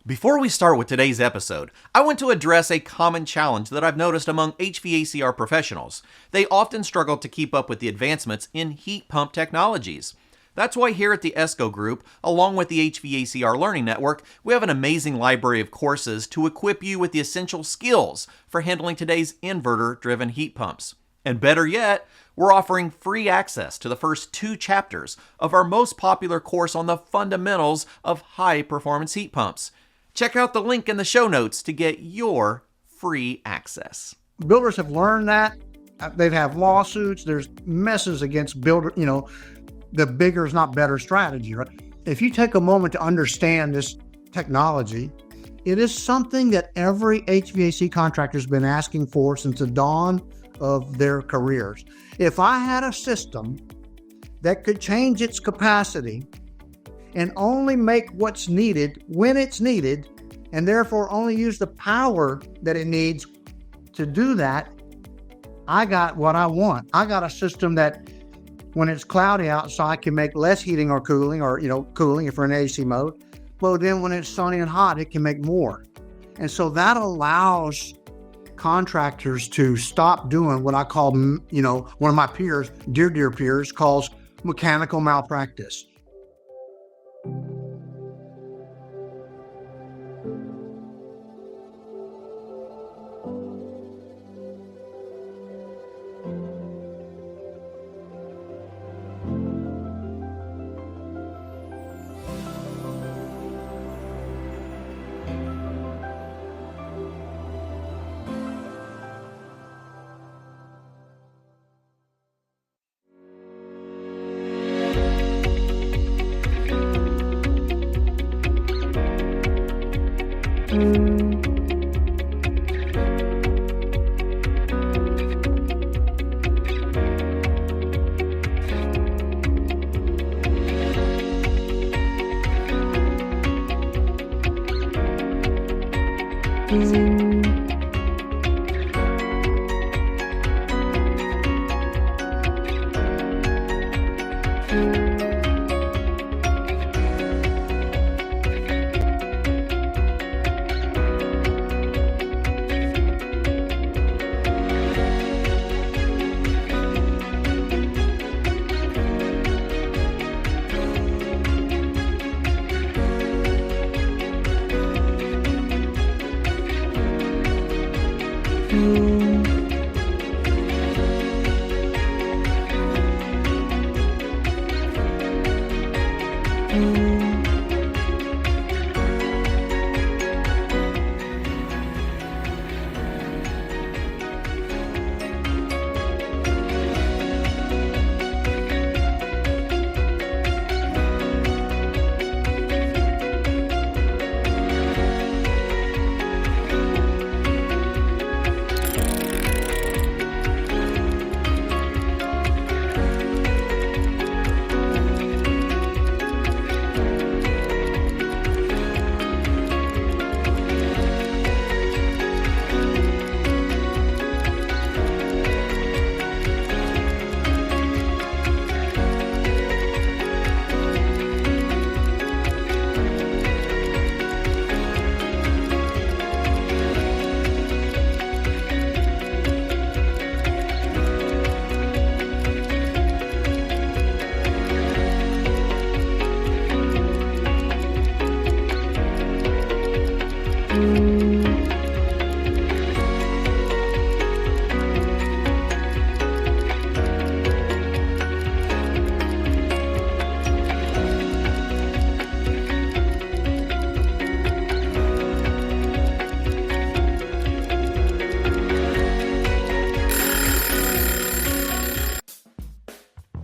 Before we start with today's episode, I want to address a common challenge that I've noticed among HVACR professionals. They often struggle to keep up with the advancements in heat pump technologies. That's why here at the Esco Group, along with the HVACR Learning Network, we have an amazing library of courses to equip you with the essential skills for handling today's inverter-driven heat pumps. And better yet, we're offering free access to the first 2 chapters of our most popular course on the fundamentals of high-performance heat pumps. Check out the link in the show notes to get your free access. Builders have learned that. They'd have lawsuits. There's messes against builder, the bigger is not better strategy, right? If you take a moment to understand this technology, it is something that every HVAC contractor has been asking for since the dawn of their careers. If I had a system that could change its capacity and only make what's needed when it's needed, and therefore only use the power that it needs to do that, I got what I want. I got a system that when it's cloudy outside can make less heating or cooling, or cooling if we're in AC mode. But then when it's sunny and hot, it can make more. And so that allows contractors to stop doing what I call, one of my peers, dear peers, calls mechanical malpractice.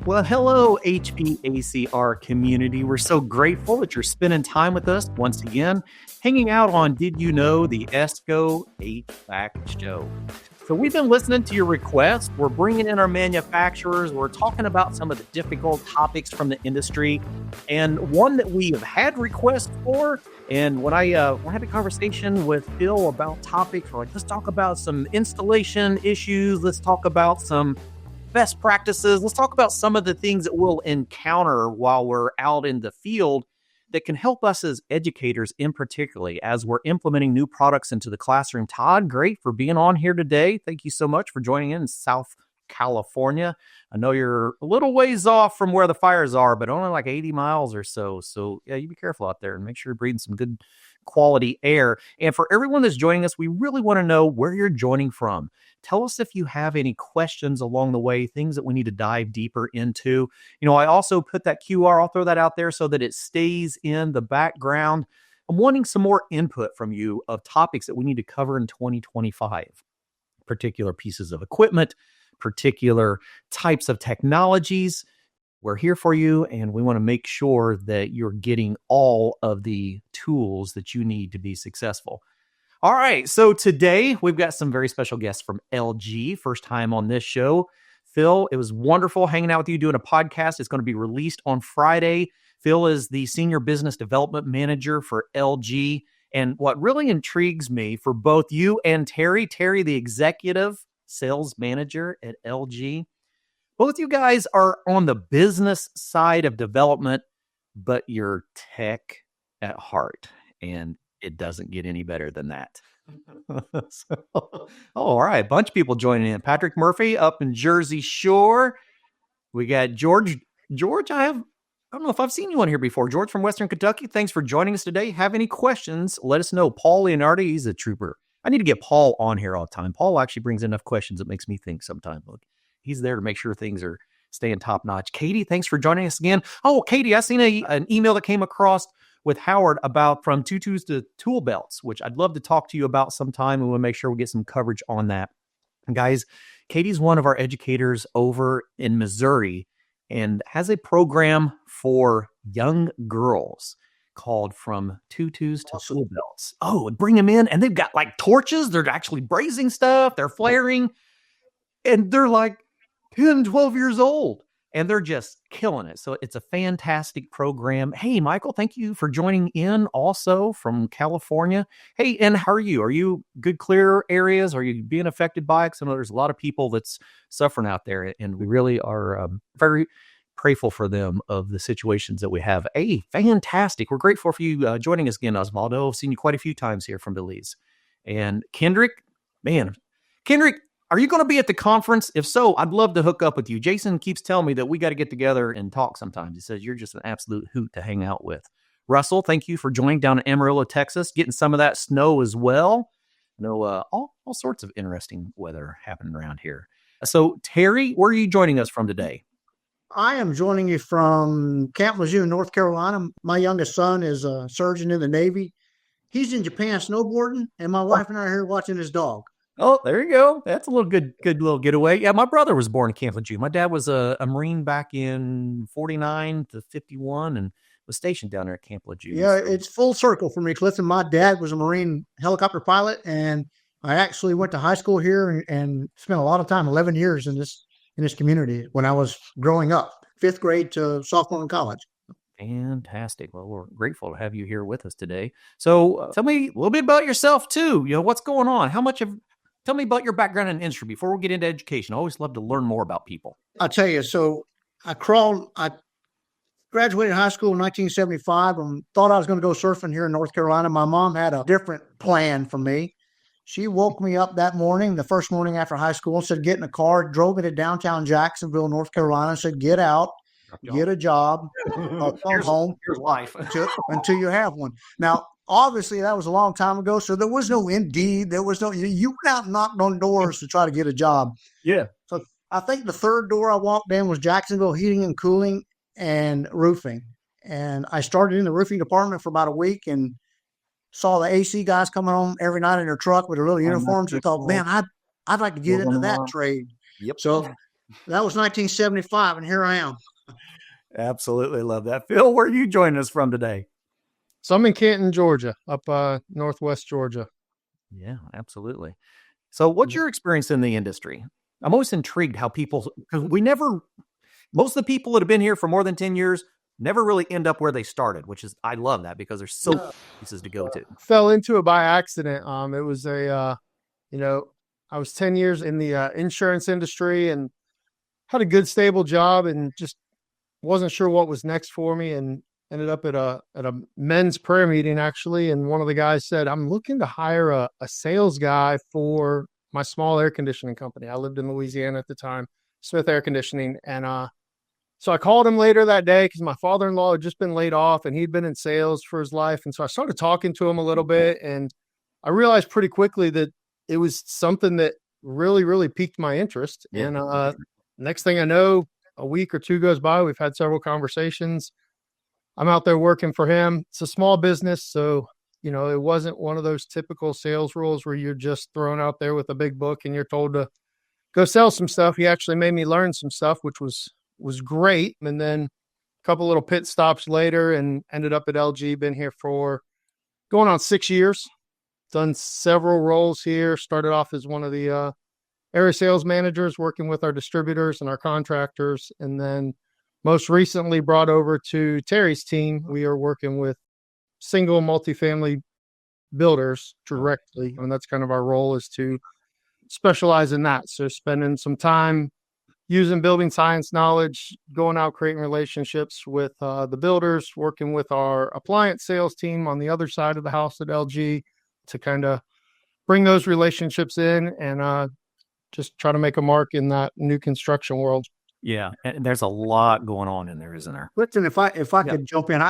Well, hello, HVACR community. We're so grateful that you're spending time with us once again, hanging out on Did You Know, the Esco HVAC show. So we've been listening to your requests. We're bringing in our manufacturers. We're talking about some of the difficult topics from the industry. And one that we have had requests for, and when I had a conversation with Phil about topics, we're like, let's talk about some installation issues. Let's talk about some best practices. Let's talk about some of the things that we'll encounter while we're out in the field. that can help us as educators in particularly as we're implementing new products into the classroom. Todd, great for being on here today. Thank you so much for joining in South California. I know you're a little ways off from where the fires are, but only like 80 miles or so. So yeah, you be careful out there and make sure you're breathing some good quality air. And for everyone that's joining us, we really want to know where you're joining from. Tell us if you have any questions along the way, things that we need to dive deeper into. I also put that QR, I'll throw that out there so that it stays in the background. I'm wanting some more input from you of topics that we need to cover in 2025, particular pieces of equipment, particular types of technologies. We're here for you, and we want to make sure that you're getting all of the tools that you need to be successful. All right, so today we've got some very special guests from LG. First time on this show. Phil, it was wonderful hanging out with you doing a podcast. It's going to be released on Friday. Phil is the Senior Business Development Manager for LG. And what really intrigues me for both you and Terry, the Executive Sales Manager at LG, both you guys are on the business side of development, but you're tech at heart, and it doesn't get any better than that. All right. A bunch of people joining in. Patrick Murphy up in Jersey Shore. We got George. I don't know if I've seen you on here before. George from Western Kentucky. Thanks for joining us today. Have any questions? Let us know. Paul Leonardi, he's a trooper. I need to get Paul on here all the time. Paul actually brings enough questions that makes me think sometimes. Look, he's there to make sure things are staying top notch. Katie, thanks for joining us again. Oh, Katie, I seen an email that came across with Howard about from tutus to tool belts, which I'd love to talk to you about sometime. And we'll make sure we get some coverage on that. And guys, Katie's one of our educators over in Missouri and has a program for young girls called From Tutus to Tool Belts. Oh, and bring them in, and they've got like torches. They're actually brazing stuff. They're flaring, and they're like 10, 12 years old. And they're just killing it. So it's a fantastic program. Hey, Michael, thank you for joining in also from California. Hey, and how are you? Are you good, clear areas? Are you being affected by it? 'Cause I know there's a lot of people that's suffering out there, and we really are very grateful for them of the situations that we have. Hey, fantastic. We're grateful for you joining us again, Osvaldo. I've seen you quite a few times here from Belize. And Kendrick, are you going to be at the conference? If so, I'd love to hook up with you. Jason keeps telling me that we got to get together and talk sometimes. He says you're just an absolute hoot to hang out with. Russell, thank you for joining down in Amarillo, Texas, getting some of that snow as well. I know all sorts of interesting weather happening around here. So, Terry, where are you joining us from today? I am joining you from Camp Lejeune, North Carolina. My youngest son is a surgeon in the Navy. He's in Japan snowboarding, and my wife and I are here watching his dog. Oh, there you go. That's a little good little getaway. Yeah, my brother was born in Camp Lejeune. My dad was a Marine back in 49 to 51 and was stationed down there at Camp Lejeune. Yeah, it's full circle for me, Clifton. My dad was a Marine helicopter pilot, and I actually went to high school here and spent a lot of time, 11 years in this community when I was growing up, 5th grade to sophomore in college. Fantastic. Well, we're grateful to have you here with us today. So tell me a little bit about yourself too. What's going on? Tell me about your background in industry before we get into education. I always love to learn more about people. I'll tell you. So I graduated high school in 1975 and thought I was going to go surfing here in North Carolina. My mom had a different plan for me. She woke me up that morning, the first morning after high school, and said, get in a car, drove me to downtown Jacksonville, North Carolina, and said, get out, get a job, come home. Here's life. until you have one. Now, obviously, that was a long time ago, so there was no Indeed. There was no, you went out and knocked on doors to try to get a job. Yeah. So I think the third door I walked in was Jacksonville Heating and Cooling and Roofing. And I started in the roofing department for about a week and saw the AC guys coming home every night in their truck with their little uniforms. And thought, man, I'd like to get into that trade. Yep. So that was 1975, and here I am. Absolutely love that. Phil, where are you joining us from today? So I'm in Canton, Georgia, up northwest Georgia. Yeah, absolutely. So what's your experience in the industry? I'm always intrigued how people, because most of the people that have been here for more than 10 years never really end up where they started, which is, I love that because there's so many places to go to. Fell into it by accident. It was I was 10 years in the insurance industry and had a good stable job and just wasn't sure what was next for me. And ended up at a men's prayer meeting actually, and one of the guys said, "I'm looking to hire a sales guy for my small air conditioning company." I lived in Louisiana at the time, Smith Air Conditioning, and so I called him later that day because my father-in-law had just been laid off and he'd been in sales for his life, and so I started talking to him a little bit, and I realized pretty quickly that it was something that really, really piqued my interest. Yeah. And next thing I know, a week or two goes by. We've had several conversations. I'm out there working for him. It's a small business, so it wasn't one of those typical sales roles where you're just thrown out there with a big book and you're told to go sell some stuff. He actually made me learn some stuff, which was great. And then a couple little pit stops later and ended up at LG. Been here for going on 6 years. Done several roles here. Started off as one of the area sales managers working with our distributors and our contractors. And then most recently brought over to Terry's team. We are working with single multifamily builders directly. And that's kind of our role, is to specialize in that. So spending some time using building science knowledge, going out, creating relationships with the builders, working with our appliance sales team on the other side of the house at LG to kind of bring those relationships in and just try to make a mark in that new construction world. Yeah. And there's a lot going on in there, isn't there? Listen, if I could jump in,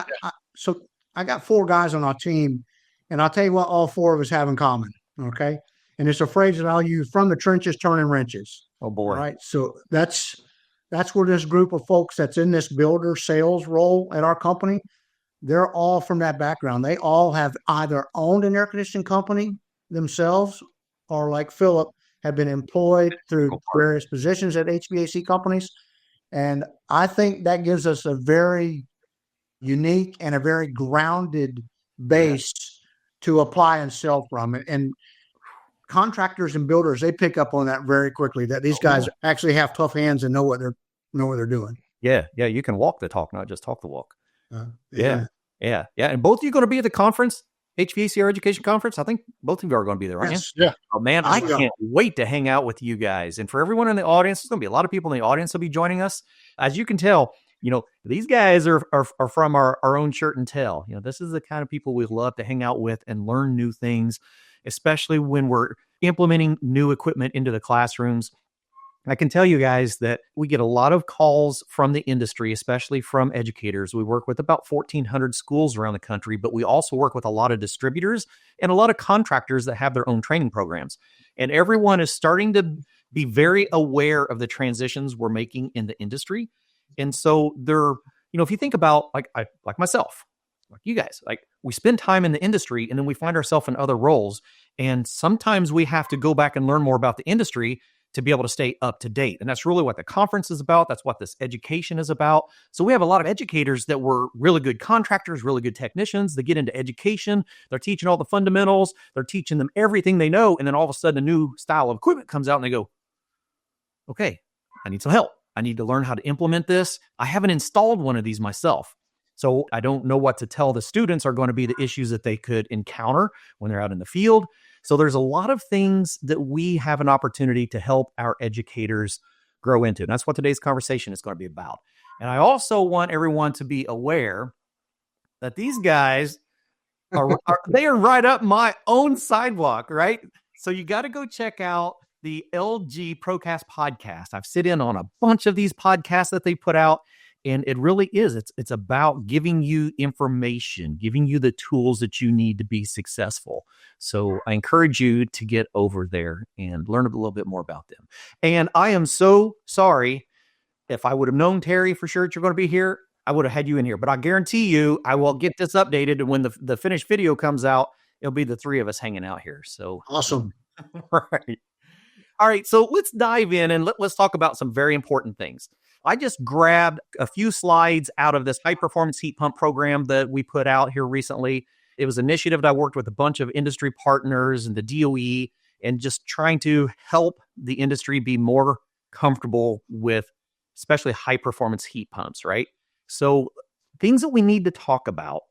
so I got 4 guys on our team, and I'll tell you what all 4 of us have in common. Okay. And it's a phrase that I'll use: from the trenches, turning wrenches. Oh boy. All right. So that's where this group of folks that's in this builder sales role at our company, they're all from that background. They all have either owned an air conditioning company themselves, or like Phillip, have been employed through various positions at HVAC companies. And I think that gives us a very unique and a very grounded base to apply and sell from. And contractors and builders, they pick up on that very quickly, that these guys actually have tough hands and know what they're doing. Yeah. Yeah. You can walk the talk, not just talk the walk. Yeah. And both of you going to be at the conference, HVACR Education Conference? I think both of you are going to be there, right? Yes. Yeah. Oh man, I can't wait to hang out with you guys. And for everyone in the audience, there's going to be a lot of people in the audience will be joining us. As you can tell, these guys are from our own shirt and tail. This is the kind of people we love to hang out with and learn new things, especially when we're implementing new equipment into the classrooms. I can tell you guys that we get a lot of calls from the industry, especially from educators. We work with about 1,400 schools around the country, but we also work with a lot of distributors and a lot of contractors that have their own training programs. And everyone is starting to be very aware of the transitions we're making in the industry. And so they're, if you think about like myself, like you guys, like we spend time in the industry and then we find ourselves in other roles. And sometimes we have to go back and learn more about the industry to be able to stay up to date. And that's really what the conference is about. That's what this education is about. So we have a lot of educators that were really good contractors, really good technicians. They get into education. They're teaching all the fundamentals. They're teaching them everything they know. And then all of a sudden a new style of equipment comes out and they go, okay, I need some help. I need to learn how to implement this. I haven't installed one of these myself. So I don't know what to tell the students are going to be the issues that they could encounter when they're out in the field. So there's a lot of things that we have an opportunity to help our educators grow into. And that's what today's conversation is going to be about. And I also want everyone to be aware that these guys they are right up my own sidewalk, right? So you got to go check out the LG Procast podcast. I've sit in on a bunch of these podcasts that they put out. And it really is. It's about giving you information, giving you the tools that you need to be successful. So I encourage you to get over there and learn a little bit more about them. And I am so sorry. If I would have known, Terry, for sure that you're going to be here, I would have had you in here. But I guarantee you, I will get this updated. And when the finished video comes out, it'll be the 3 of us hanging out here. So Awesome. Right. All right. So let's dive in and let's talk about some very important things. I just grabbed a few slides out of this high performance heat pump program that we put out here recently. It was an initiative that I worked with a bunch of industry partners and the DOE and just trying to help the industry be more comfortable with especially high performance heat pumps, right? So things that we need to talk about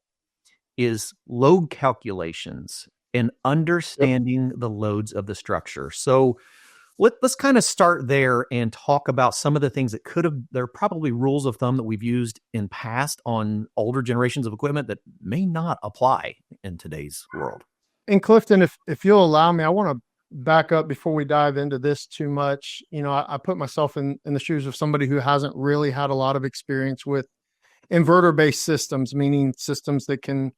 is load calculations and understanding the loads of the structure. So Let's kind of start there and talk about some of the things that there are probably rules of thumb that we've used in past on older generations of equipment that may not apply in today's world. And Clifton, if you'll allow me, I want to back up before we dive into this too much. I put myself in the shoes of somebody who hasn't really had a lot of experience with inverter-based systems, meaning systems that can,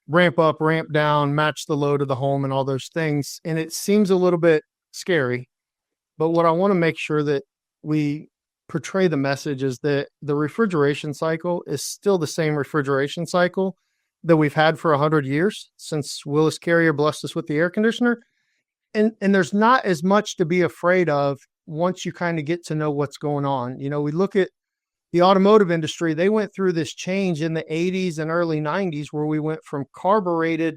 ramp up, ramp down, match the load of the home and all those things. And it seems a little bit scary, but what I want to make sure that we portray the message is that the refrigeration cycle is still the same refrigeration cycle that we've had for 100 years since Willis Carrier blessed us with the air conditioner. And there's not as much to be afraid of once you kind of get to know what's going on. We look at the automotive industry, they went through this change in the 80s and early 90s where we went from carbureted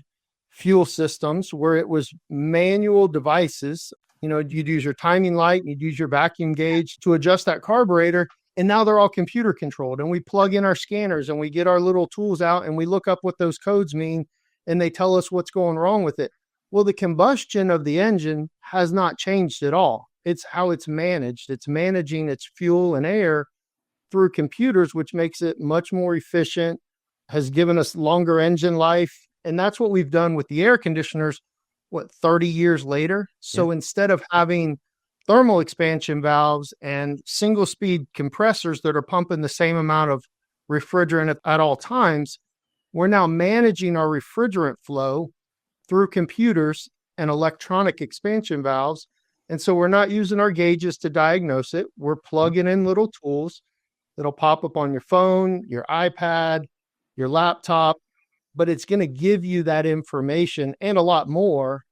fuel systems where it was manual devices. You'd use your timing light, you'd use your vacuum gauge to adjust that carburetor. And now they're all computer controlled, and we plug in our scanners and we get our little tools out and we look up what those codes mean and they tell us what's going wrong with it. Well, the combustion of the engine has not changed at all. It's how it's managed. It's managing its fuel and air through computers, which makes it much more efficient, has given us longer engine life. And that's what we've done with the air conditioners, 30 years later. So instead of having thermal expansion valves and single speed compressors that are pumping the same amount of refrigerant at all times, we're now managing our refrigerant flow through computers and electronic expansion valves. And so we're not using our gauges to diagnose it. We're plugging in little tools that'll pop up on your phone, your iPad, your laptop, but it's going to give you that information and a lot more.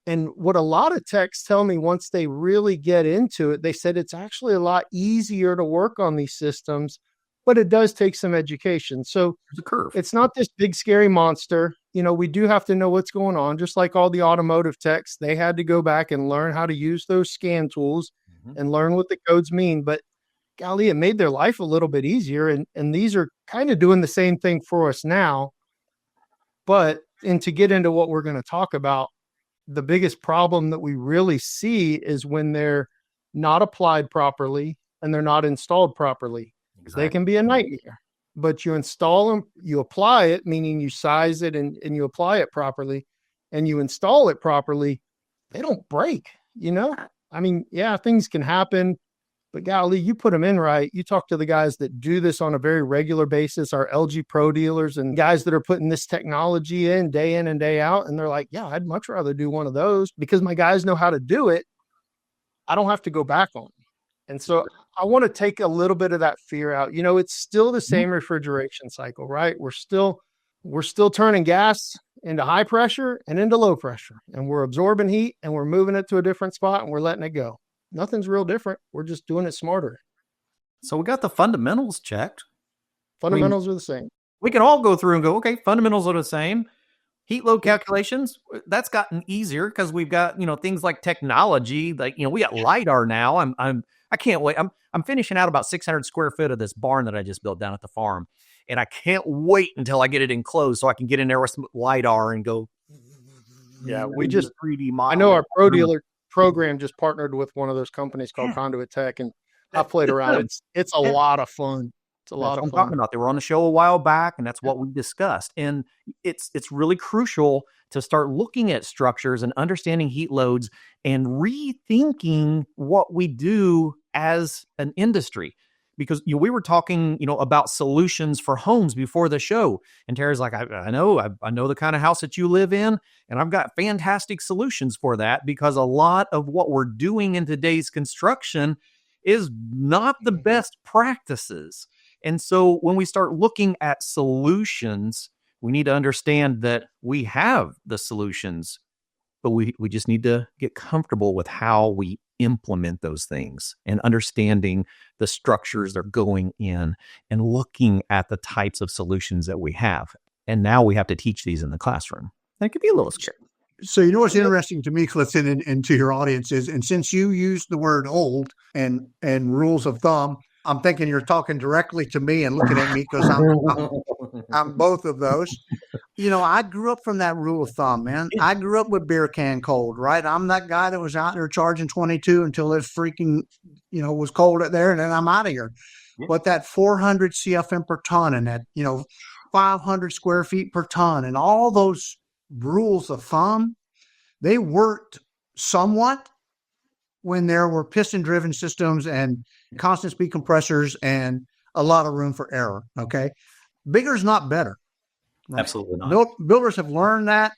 And what a lot of techs tell me once they really get into it, they said it's actually a lot easier to work on these systems, but it does take some education. So there's a curve. It's not this big, scary monster. We do have to know what's going on. Just like all the automotive techs, they had to go back and learn how to use those scan tools and learn what the codes mean. But golly, it made their life a little bit easier. And these are kind of doing the same thing for us now. And to get into what we're going to talk about, the biggest problem that we really see is when they're not applied properly and they're not installed properly. Exactly. They can be a nightmare, but you install them, you apply it, meaning you size it and you apply it properly and you install it properly. They don't break, things can happen, but golly, you put them in right. You talk to the guys that do this on a very regular basis, our LG Pro dealers and guys that are putting this technology in and day out. And they're like, yeah, I'd much rather do one of those because my guys know how to do it. I don't have to go back on them. And so I want to take a little bit of that fear out. It's still the same refrigeration cycle, right? We're still turning gas into high pressure and into low pressure, and we're absorbing heat and we're moving it to a different spot and we're letting it go. Nothing's real different. We're just doing it smarter. So we got the fundamentals checked. Fundamentals are the same. We can all go through and go, okay, fundamentals are the same. Heat load calculations, that's gotten easier because we've got, things like technology, we got LiDAR now. I can't wait. I'm finishing out about 600 square foot of this barn that I just built down at the farm. And I can't wait until I get it enclosed so I can get in there with some LiDAR and go. Yeah, we just 3D model. I know our pro dealer program just partnered with one of those companies called Conduit Tech, and I played around. It's a lot of fun. It's a lot of fun. Talking about. They were on the show a while back, and that's what we discussed. And it's really crucial to start looking at structures and understanding heat loads and rethinking what we do as an industry. Because we were talking, about solutions for homes before the show, and Terry's like, I know the kind of house that you live in, and I've got fantastic solutions for that because a lot of what we're doing in today's construction is not the best practices. And so when we start looking at solutions, we need to understand that we have the solutions, but we just need to get comfortable with how we implement those things and understanding the structures they're going in and looking at the types of solutions that we have. And now we have to teach these in the classroom. That could be a little scary. So what's interesting to me, Clifton, and to your audience is, and since you used the word old and rules of thumb, I'm thinking you're talking directly to me and looking at me because I'm both of those. I grew up from that rule of thumb, man. I grew up with beer can cold, right? I'm that guy that was out there charging 22 until it freaking, was cold out there, and then I'm out of here. Yeah. But that 400 CFM per ton and that, 500 square feet per ton and all those rules of thumb, they worked somewhat when there were piston-driven systems and constant speed compressors and a lot of room for error, okay? Bigger is not better. Right? Absolutely not. Builders have learned that.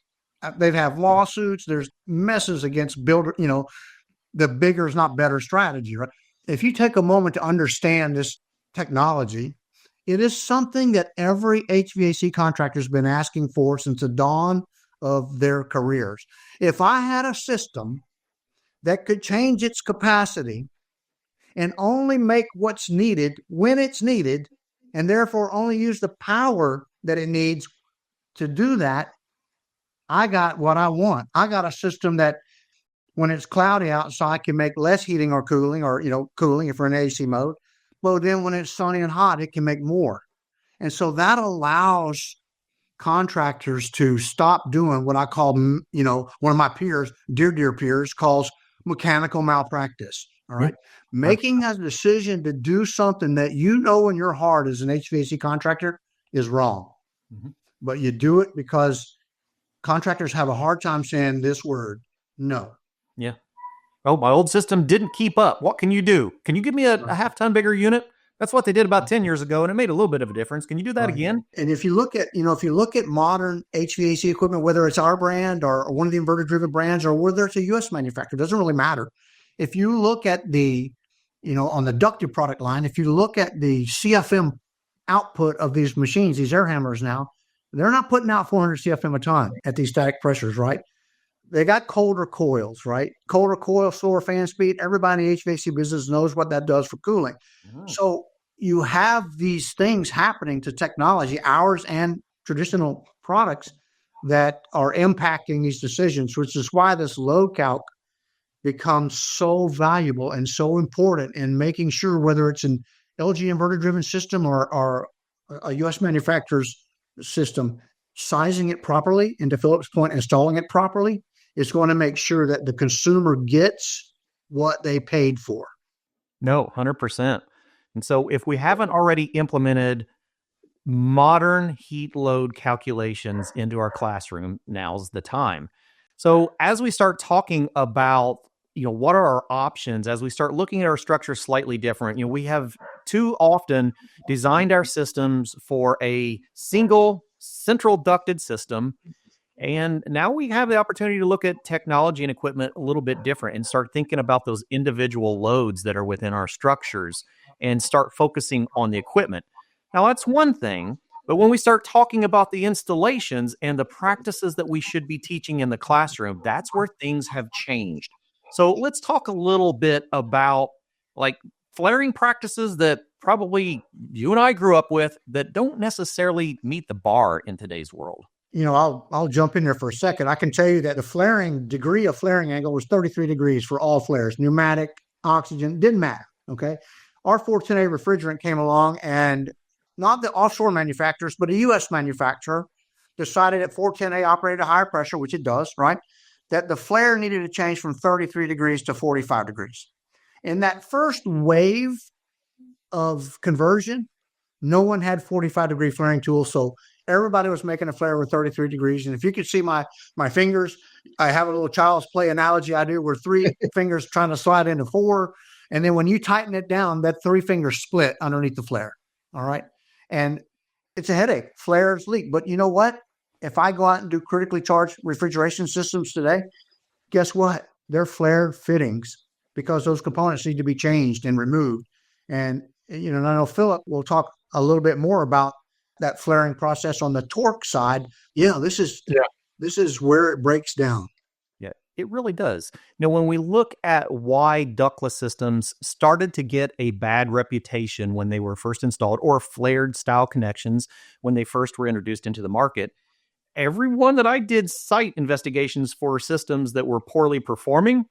They've have lawsuits. There's messes against builder, the bigger is not better strategy, right? If you take a moment to understand this technology, it is something that every HVAC contractor has been asking for since the dawn of their careers. If I had a system that could change its capacity and only make what's needed when it's needed, and therefore only use the power that it needs to do that, I got what I want. I got a system that when it's cloudy outside can make less heating or cooling, or, cooling if we're in AC mode. But then when it's sunny and hot, it can make more. And so that allows contractors to stop doing what I call, one of my peers, dear peers, calls mechanical malpractice. All right. Mm-hmm. Making a decision to do something that in your heart as an HVAC contractor is wrong. Mm-hmm. But you do it because contractors have a hard time saying this word, no. Yeah. Oh, my old system didn't keep up. What can you do? Can you give me a half ton bigger unit? That's what they did about 10 years ago, and it made a little bit of a difference. Can you do that again? And if you look at, modern HVAC equipment, whether it's our brand or one of the inverter-driven brands, or whether it's a U.S. manufacturer, it doesn't really matter. If you look at the, on the ducted product line, if you look at the CFM output of these machines, these air hammers now, they're not putting out 400 CFM a ton at these static pressures, right? They got colder coils, right? Colder coil, slower fan speed. Everybody in the HVAC business knows what that does for cooling. Mm-hmm. So you have these things happening to technology, ours and traditional products, that are impacting these decisions, which is why this load calc becomes so valuable and so important in making sure whether it's an LG inverter-driven system or a U.S. manufacturer's system, sizing it properly, and to Phillip's point, installing it properly, is going to make sure that the consumer gets what they paid for. No, 100%. And so if we haven't already implemented modern heat load calculations into our classroom, now's the time. So as we start talking about, what are our options, as we start looking at our structure slightly different, we have too often designed our systems for a single central ducted system. And now we have the opportunity to look at technology and equipment a little bit different and start thinking about those individual loads that are within our structures and start focusing on the equipment. Now, that's one thing, but when we start talking about the installations and the practices that we should be teaching in the classroom, that's where things have changed. So let's talk a little bit about flaring practices that probably you and I grew up with that don't necessarily meet the bar in today's world. I'll jump in there for a second. I can tell you that the degree of flaring angle was 33 degrees for all flares, pneumatic, oxygen, didn't matter. Okay. Our 410A refrigerant came along, and not the offshore manufacturers, but a U.S. manufacturer decided that 410A operated at higher pressure, which it does, right? That the flare needed to change from 33 degrees to 45 degrees. In that first wave of conversion, no one had 45-degree flaring tools, so everybody was making a flare with 33 degrees. And if you could see my fingers, I have a little child's play analogy I do where 3 fingers trying to slide into 4. And then when you tighten it down, that 3 fingers split underneath the flare. All right. And it's a headache. Flares leak. But you know what? If I go out and do critically charged refrigeration systems today, guess what? They're flare fittings because those components need to be changed and removed. And, I know Phillip will talk a little bit more about that flaring process on the torque side. This is where it breaks down. Yeah, it really does. When we look at why ductless systems started to get a bad reputation when they were first installed, or flared style connections when they first were introduced into the market, everyone that I did site investigations for systems that were poorly performing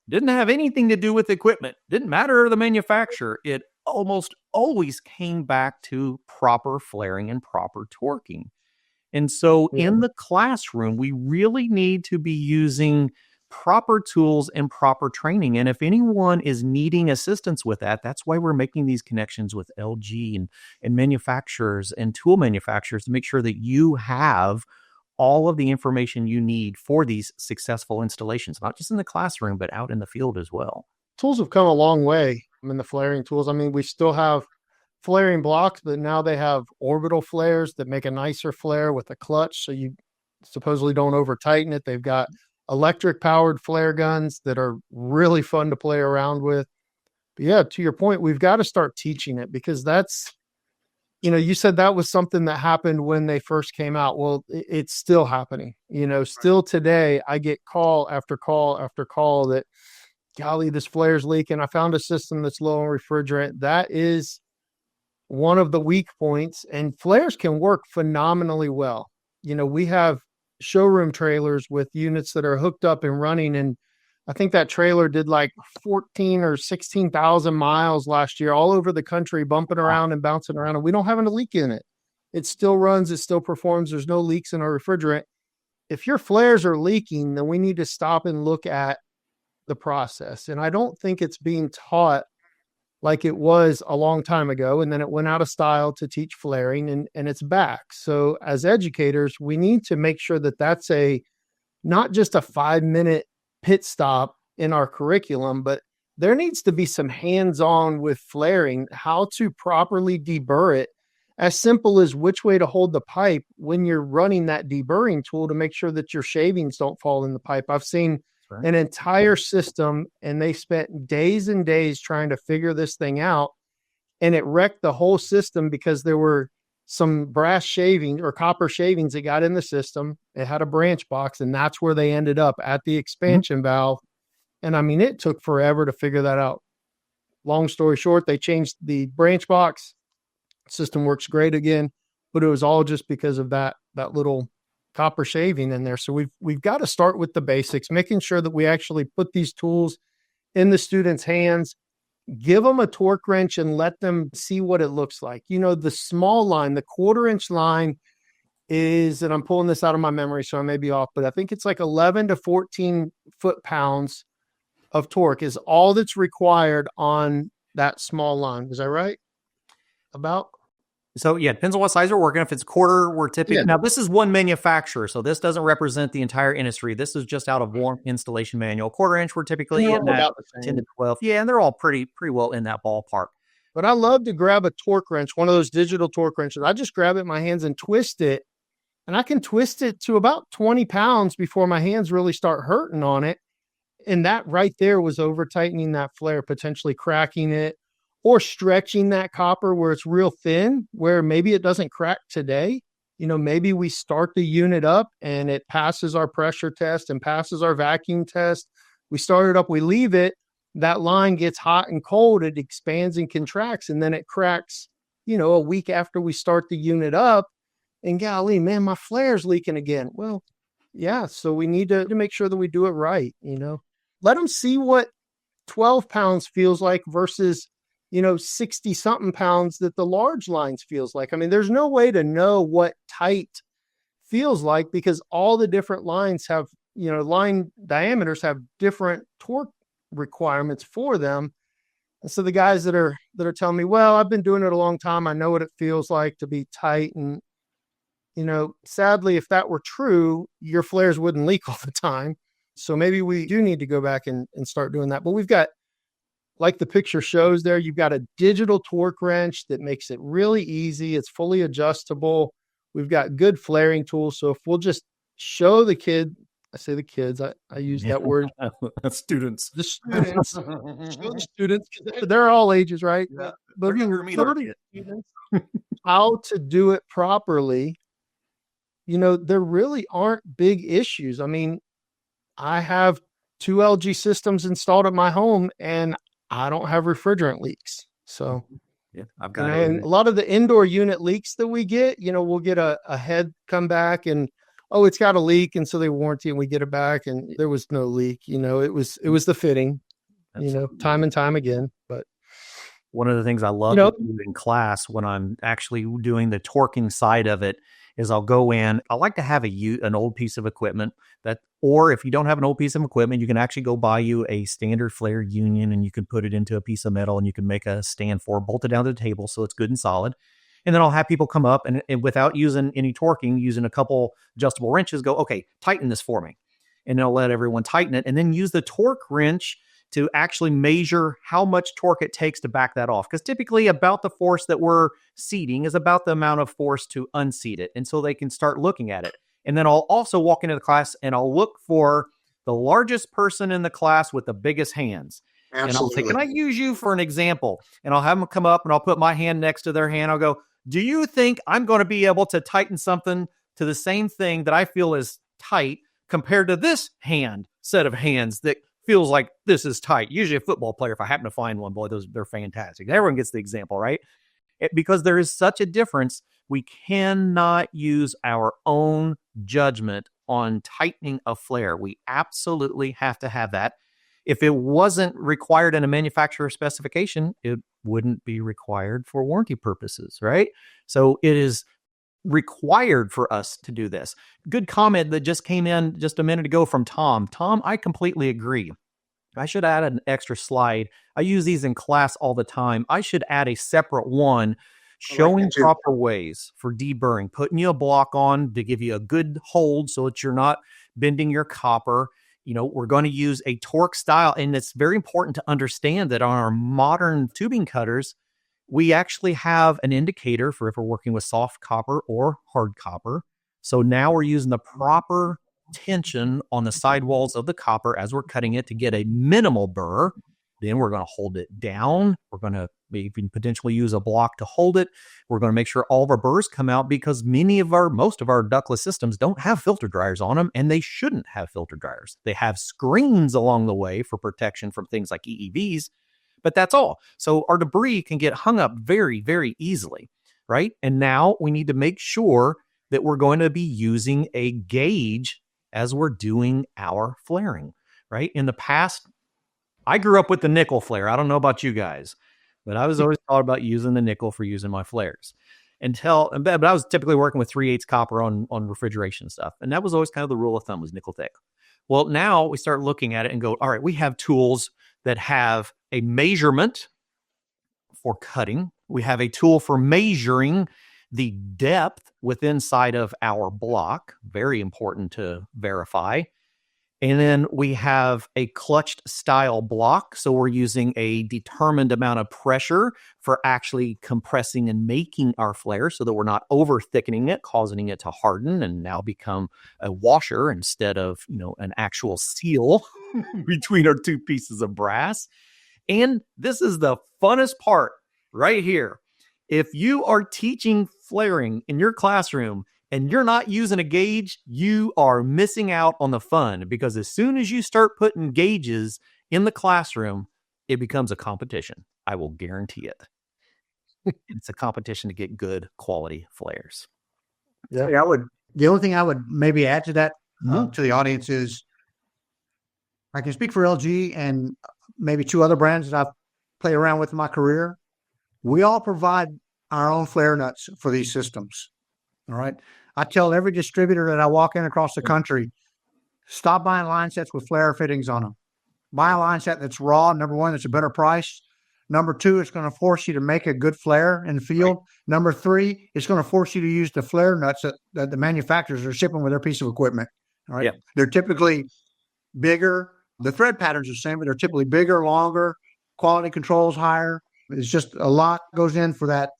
didn't have anything to do with equipment. Didn't matter the manufacturer. It almost always came back to proper flaring and proper torquing. And so in the classroom, we really need to be using proper tools and proper training. And if anyone is needing assistance with that, that's why we're making these connections with LG and manufacturers and tool manufacturers to make sure that you have all of the information you need for these successful installations, not just in the classroom, but out in the field as well. Tools have come a long way in the flaring tools. I mean, we still have flaring blocks, but now they have orbital flares that make a nicer flare with a clutch, so you supposedly don't over tighten it. They've got electric powered flare guns that are really fun to play around with. But yeah, to your point, we've got to start teaching it, because that's, you said that was something that happened when they first came out. Well, it's still happening. Still today, I get call after call after call that, golly, this flare's leaking. I found a system that's low on refrigerant. That is one of the weak points, and flares can work phenomenally well. We have showroom trailers with units that are hooked up and running, and I think that trailer did like 14 or 16,000 miles last year all over the country, bumping around and bouncing around, and we don't have a leak in it. It still runs, it still performs. There's no leaks in our refrigerant. If your flares are leaking, then we need to stop and look at the process. And I don't think it's being taught like it was a long time ago. And then it went out of style to teach flaring, and it's back. So as educators, we need to make sure that that's not just a 5-minute pit stop in our curriculum, but there needs to be some hands-on with flaring, how to properly deburr it, as simple as which way to hold the pipe when you're running that deburring tool to make sure that your shavings don't fall in the pipe. I've seen an entire system, and they spent days and days trying to figure this thing out, and it wrecked the whole system because there were some brass shavings or copper shavings that got in the system. It had a branch box, and that's where they ended up, at the expansion valve. And I mean, it took forever to figure that out. Long story short, they changed the branch box. System works great again, but it was all just because of that little copper shaving in there. So we've got to start with the basics, making sure that we actually put these tools in the students' hands, give them a torque wrench and let them see what it looks like. The small line, the 1/4-inch line is, and I'm pulling this out of my memory, so I may be off, but I think it's like 11 to 14 foot-pounds of torque is all that's required on that small line. Is that right? About? So yeah, it depends on what size we're working. If it's 1/4, we're typically, now this is one manufacturer, so this doesn't represent the entire industry. This is just out of one installation manual. 1/4-inch, we're typically in that 10 to 12. Yeah, and they're all pretty well in that ballpark. But I love to grab a torque wrench, one of those digital torque wrenches. I just grab it in my hands and twist it, and I can twist it to about 20 pounds before my hands really start hurting on it. And that right there was over tightening that flare, potentially cracking it, or stretching that copper where it's real thin, where maybe it doesn't crack today. Maybe we start the unit up and it passes our pressure test and passes our vacuum test. We start it up, we leave it, that line gets hot and cold, it expands and contracts, and then it cracks, a week after we start the unit up. And golly, man, my flare's leaking again. Well, yeah, so we need to make sure that we do it right. Let them see what 12 pounds feels like versus 60 something pounds that the large lines feels like. I mean, there's no way to know what tight feels like, because all the different lines have, line diameters have different torque requirements for them. And so the guys that are telling me, well, I've been doing it a long time, I know what it feels like to be tight. And, sadly, if that were true, your flares wouldn't leak all the time. So maybe we do need to go back and start doing that. But we've got, like the picture shows there, you've got a digital torque wrench that makes it really easy. It's fully adjustable. We've got good flaring tools. So if we'll just show the kid, I say the kids, I use that word. Students. The students. Show the students. They're all ages, right? Yeah. But students, how to do it properly. There really aren't big issues. I mean, I have 2 LG systems installed at my home, and I don't have refrigerant leaks. So, yeah, I've got and a lot of the indoor unit leaks that we get, we'll get a head come back and, oh, it's got a leak. And so they warranty and we get it back, and there was no leak. It was the fitting, time and time again. But one of the things I love to do in class when I'm actually doing the torquing side of it is I'll go in. I like to have an old piece of equipment or if you don't have an old piece of equipment, you can actually go buy you a standard flare union and you can put it into a piece of metal and you can make a stand for it, bolt it down to the table so it's good and solid. And then I'll have people come up and without using any torquing, using a couple adjustable wrenches, go, okay, tighten this for me. And they'll let everyone tighten it and then use the torque wrench to actually measure how much torque it takes to back that off. Because typically about the force that we're seating is about the amount of force to unseat it. And so they can start looking at it. And then I'll also walk into the class and I'll look for the largest person in the class with the biggest hands. Absolutely. And I'll say, can I use you for an example? And I'll have them come up and I'll put my hand next to their hand. I'll go, do you think I'm going to be able to tighten something to the same thing that I feel is tight compared to this set of hands that feels like this is tight? Usually a football player, if I happen to find one, boy, they're fantastic. Everyone gets the example, right? Because there is such a difference. We cannot use our own judgment on tightening a flare. We absolutely have to have that. If it wasn't required in a manufacturer specification, it wouldn't be required for warranty purposes, right? So it is required for us to do this. Good comment that just came in just a minute ago from Tom. Tom, I completely agree. I should add an extra slide. I use these in class all the time. I should add a separate one showing proper ways for deburring, putting you a block on to give you a good hold so that you're not bending your copper. We're going to use a torque style, and it's very important to understand that on our modern tubing cutters, we actually have an indicator for if we're working with soft copper or hard copper. So now we're using the proper tension on the sidewalls of the copper as we're cutting it to get a minimal burr. Then we're going to hold it down. We're going to even potentially use a block to hold it. We're going to make sure all of our burrs come out because most of our ductless systems don't have filter dryers on them, and they shouldn't have filter dryers. They have screens along the way for protection from things like EEVs, but that's all. So our debris can get hung up very, very easily, right? And now we need to make sure that we're going to be using a gauge as we're doing our flaring, right? In the past, I grew up with the nickel flare. I don't know about you guys, but I was always thought about using the nickel for using my flares but I was typically working with 3/8 copper on refrigeration stuff. And that was always kind of the rule of thumb was nickel thick. Well, now we start looking at it and go, all right, we have tools that have a measurement for cutting. We have a tool for measuring the depth within inside of our block. Very important to verify. And then we have a clutched style block. So we're using a determined amount of pressure for actually compressing and making our flare so that we're not over thickening it, causing it to harden and now become a washer instead of, an actual seal between our two pieces of brass. And this is the funnest part right here. If you are teaching flaring in your classroom and you're not using a gauge, you are missing out on the fun, because as soon as you start putting gauges in the classroom, it becomes a competition. I will guarantee it. It's a competition to get good quality flares. Yeah, the only thing I would maybe add to that to the audience is I can speak for LG and maybe two other brands that I've played around with in my career. We all provide our own flare nuts for these systems. All right. I tell every distributor that I walk in across the country, stop buying line sets with flare fittings on them. Buy a line set that's raw. Number one, that's a better price. Number two, it's going to force you to make a good flare in the field. Right. Number three, it's going to force you to use the flare nuts that the manufacturers are shipping with their piece of equipment. All right. Yeah. They're typically bigger. The thread patterns are the same, but they're typically bigger, longer, quality control's higher. It's just a lot goes in for that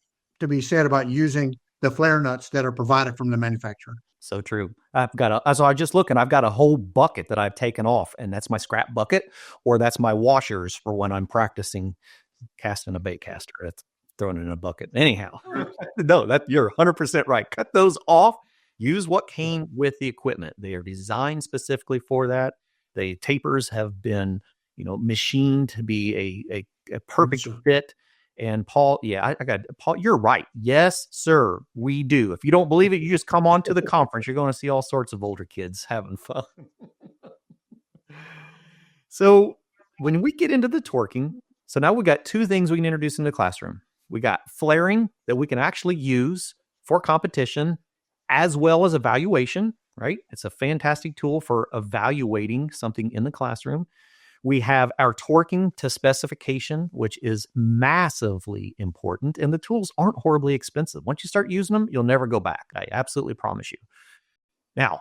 to be said about using the flare nuts that are provided from the manufacturer. So true. I've got a whole bucket that I've taken off, and that's my scrap bucket, or that's my washers for when I'm practicing casting a bait caster. That's throwing it in a bucket. Anyhow, no, you're 100% right. Cut those off. Use what came with the equipment. They are designed specifically for that. The tapers have been, machined to be a perfect fit. And Paul, Paul, you're right. Yes, sir, we do. If you don't believe it, you just come on to the conference. You're going to see all sorts of older kids having fun. So when we get into the torquing, so now we got two things we can introduce in the classroom. We got flaring that we can actually use for competition as well as evaluation, right? It's a fantastic tool for evaluating something in the classroom. We have our torquing to specification, which is massively important. And the tools aren't horribly expensive. Once you start using them, you'll never go back. I absolutely promise you. Now,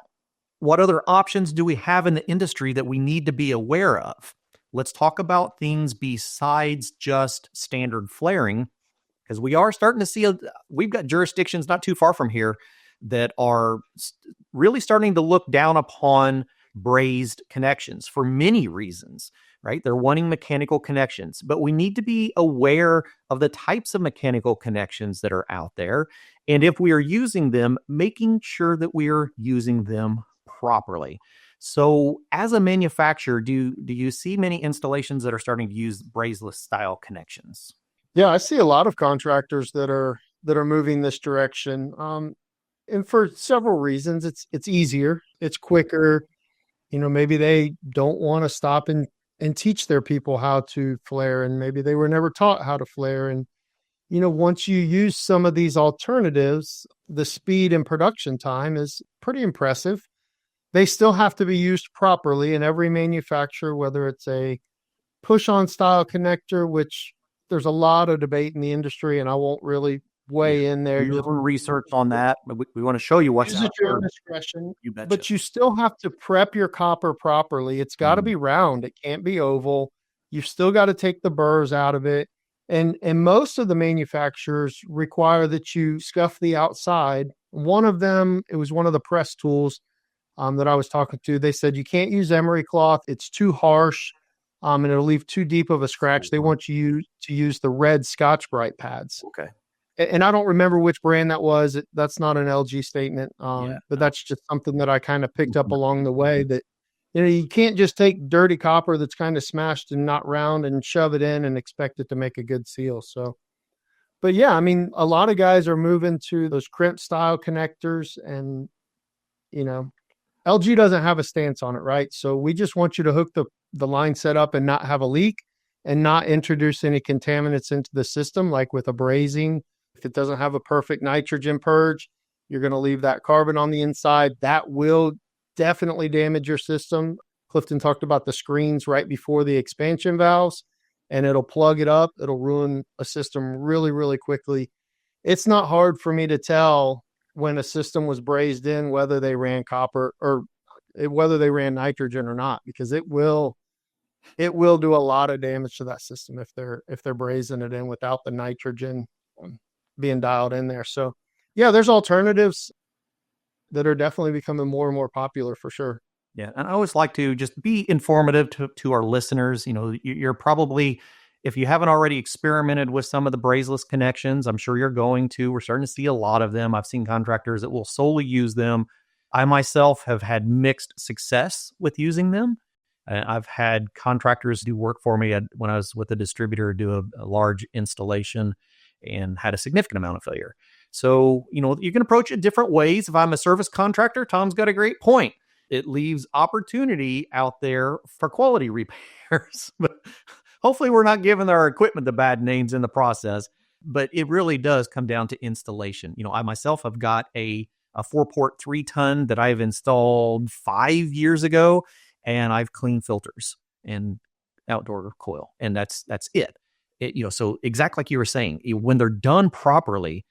what other options do we have in the industry that we need to be aware of? Let's talk about things besides just standard flaring, because we are starting to see, we've got jurisdictions not too far from here that are really starting to look down upon brazed connections for many reasons, right? They're wanting mechanical connections, but we need to be aware of the types of mechanical connections that are out there. And if we are using them, making sure that we are using them properly. So as a manufacturer, do you see many installations that are starting to use brazeless style connections? Yeah, I see a lot of contractors that are moving this direction. And for several reasons. It's easier, it's quicker. Maybe they don't want to stop and teach their people how to flare, and maybe they were never taught how to flare. And, once you use some of these alternatives, the speed and production time is pretty impressive. They still have to be used properly, and every manufacturer, whether it's a push-on style connector, which there's a lot of debate in the industry, and I won't really weigh in there. You do research on that, but we want to show you what's out there. Discretion. You betcha. But you still have to prep your copper properly. It's got to be round. It can't be oval. You've still got to take the burrs out of it. And most of the manufacturers require that you scuff the outside. One of them, it was one of the press tools that I was talking to. They said you can't use emery cloth. It's too harsh, and it'll leave too deep of a scratch. They want you to use the red Scotch-Brite pads. Okay. And I don't remember which brand that was. That's not an LG statement, but that's just something that I kind of picked up along the way, that you can't just take dirty copper that's kind of smashed and not round and shove it in and expect it to make a good seal. So, but yeah, I mean, a lot of guys are moving to those crimp style connectors, and LG doesn't have a stance on it, right? So we just want you to hook the line set up and not have a leak and not introduce any contaminants into the system, like with a brazing. If it doesn't have a perfect nitrogen purge, you're going to leave that carbon on the inside. That will definitely damage your system. Clifton talked about the screens right before the expansion valves, and it'll plug it up. It'll ruin a system really, really quickly. It's not hard for me to tell when a system was brazed in, whether they ran copper or whether they ran nitrogen or not, because it will do a lot of damage to that system if they're brazing it in without the nitrogen being dialed in there. So yeah, there's alternatives that are definitely becoming more and more popular for sure. Yeah. And I always like to just be informative to our listeners. You're probably, if you haven't already experimented with some of the brazeless connections, I'm sure you're going to. We're starting to see a lot of them. I've seen contractors that will solely use them. I myself have had mixed success with using them. I've had contractors do work for me when I was with a distributor, do a large installation, and had a significant amount of failure. So, you can approach it different ways. If I'm a service contractor, Tom's got a great point. It leaves opportunity out there for quality repairs. But hopefully we're not giving our equipment the bad names in the process. But it really does come down to installation. I myself have got a 4-port 3-ton that I've installed 5 years ago, and I've cleaned filters and outdoor coil, and that's it. So exactly like you were saying, when they're done properly,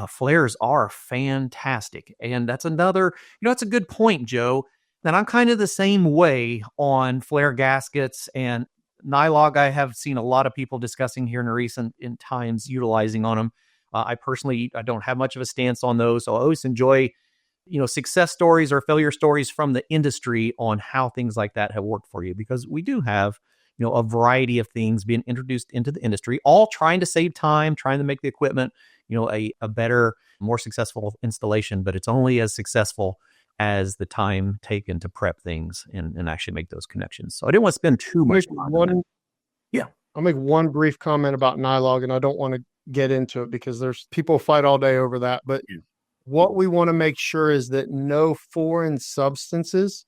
flares are fantastic. And that's another, that's a good point, Joe. And I'm kind of the same way on flare gaskets and Nylog. I have seen a lot of people discussing here in times utilizing on them. I don't have much of a stance on those. So I always enjoy, success stories or failure stories from the industry on how things like that have worked for you, because we do have a variety of things being introduced into the industry, all trying to save time, trying to make the equipment, a better, more successful installation. But it's only as successful as the time taken to prep things and actually make those connections. So I didn't want to spend too much time. I'll make one brief comment about Nylog, and I don't want to get into it because there's people fight all day over that. But what we want to make sure is that no foreign substances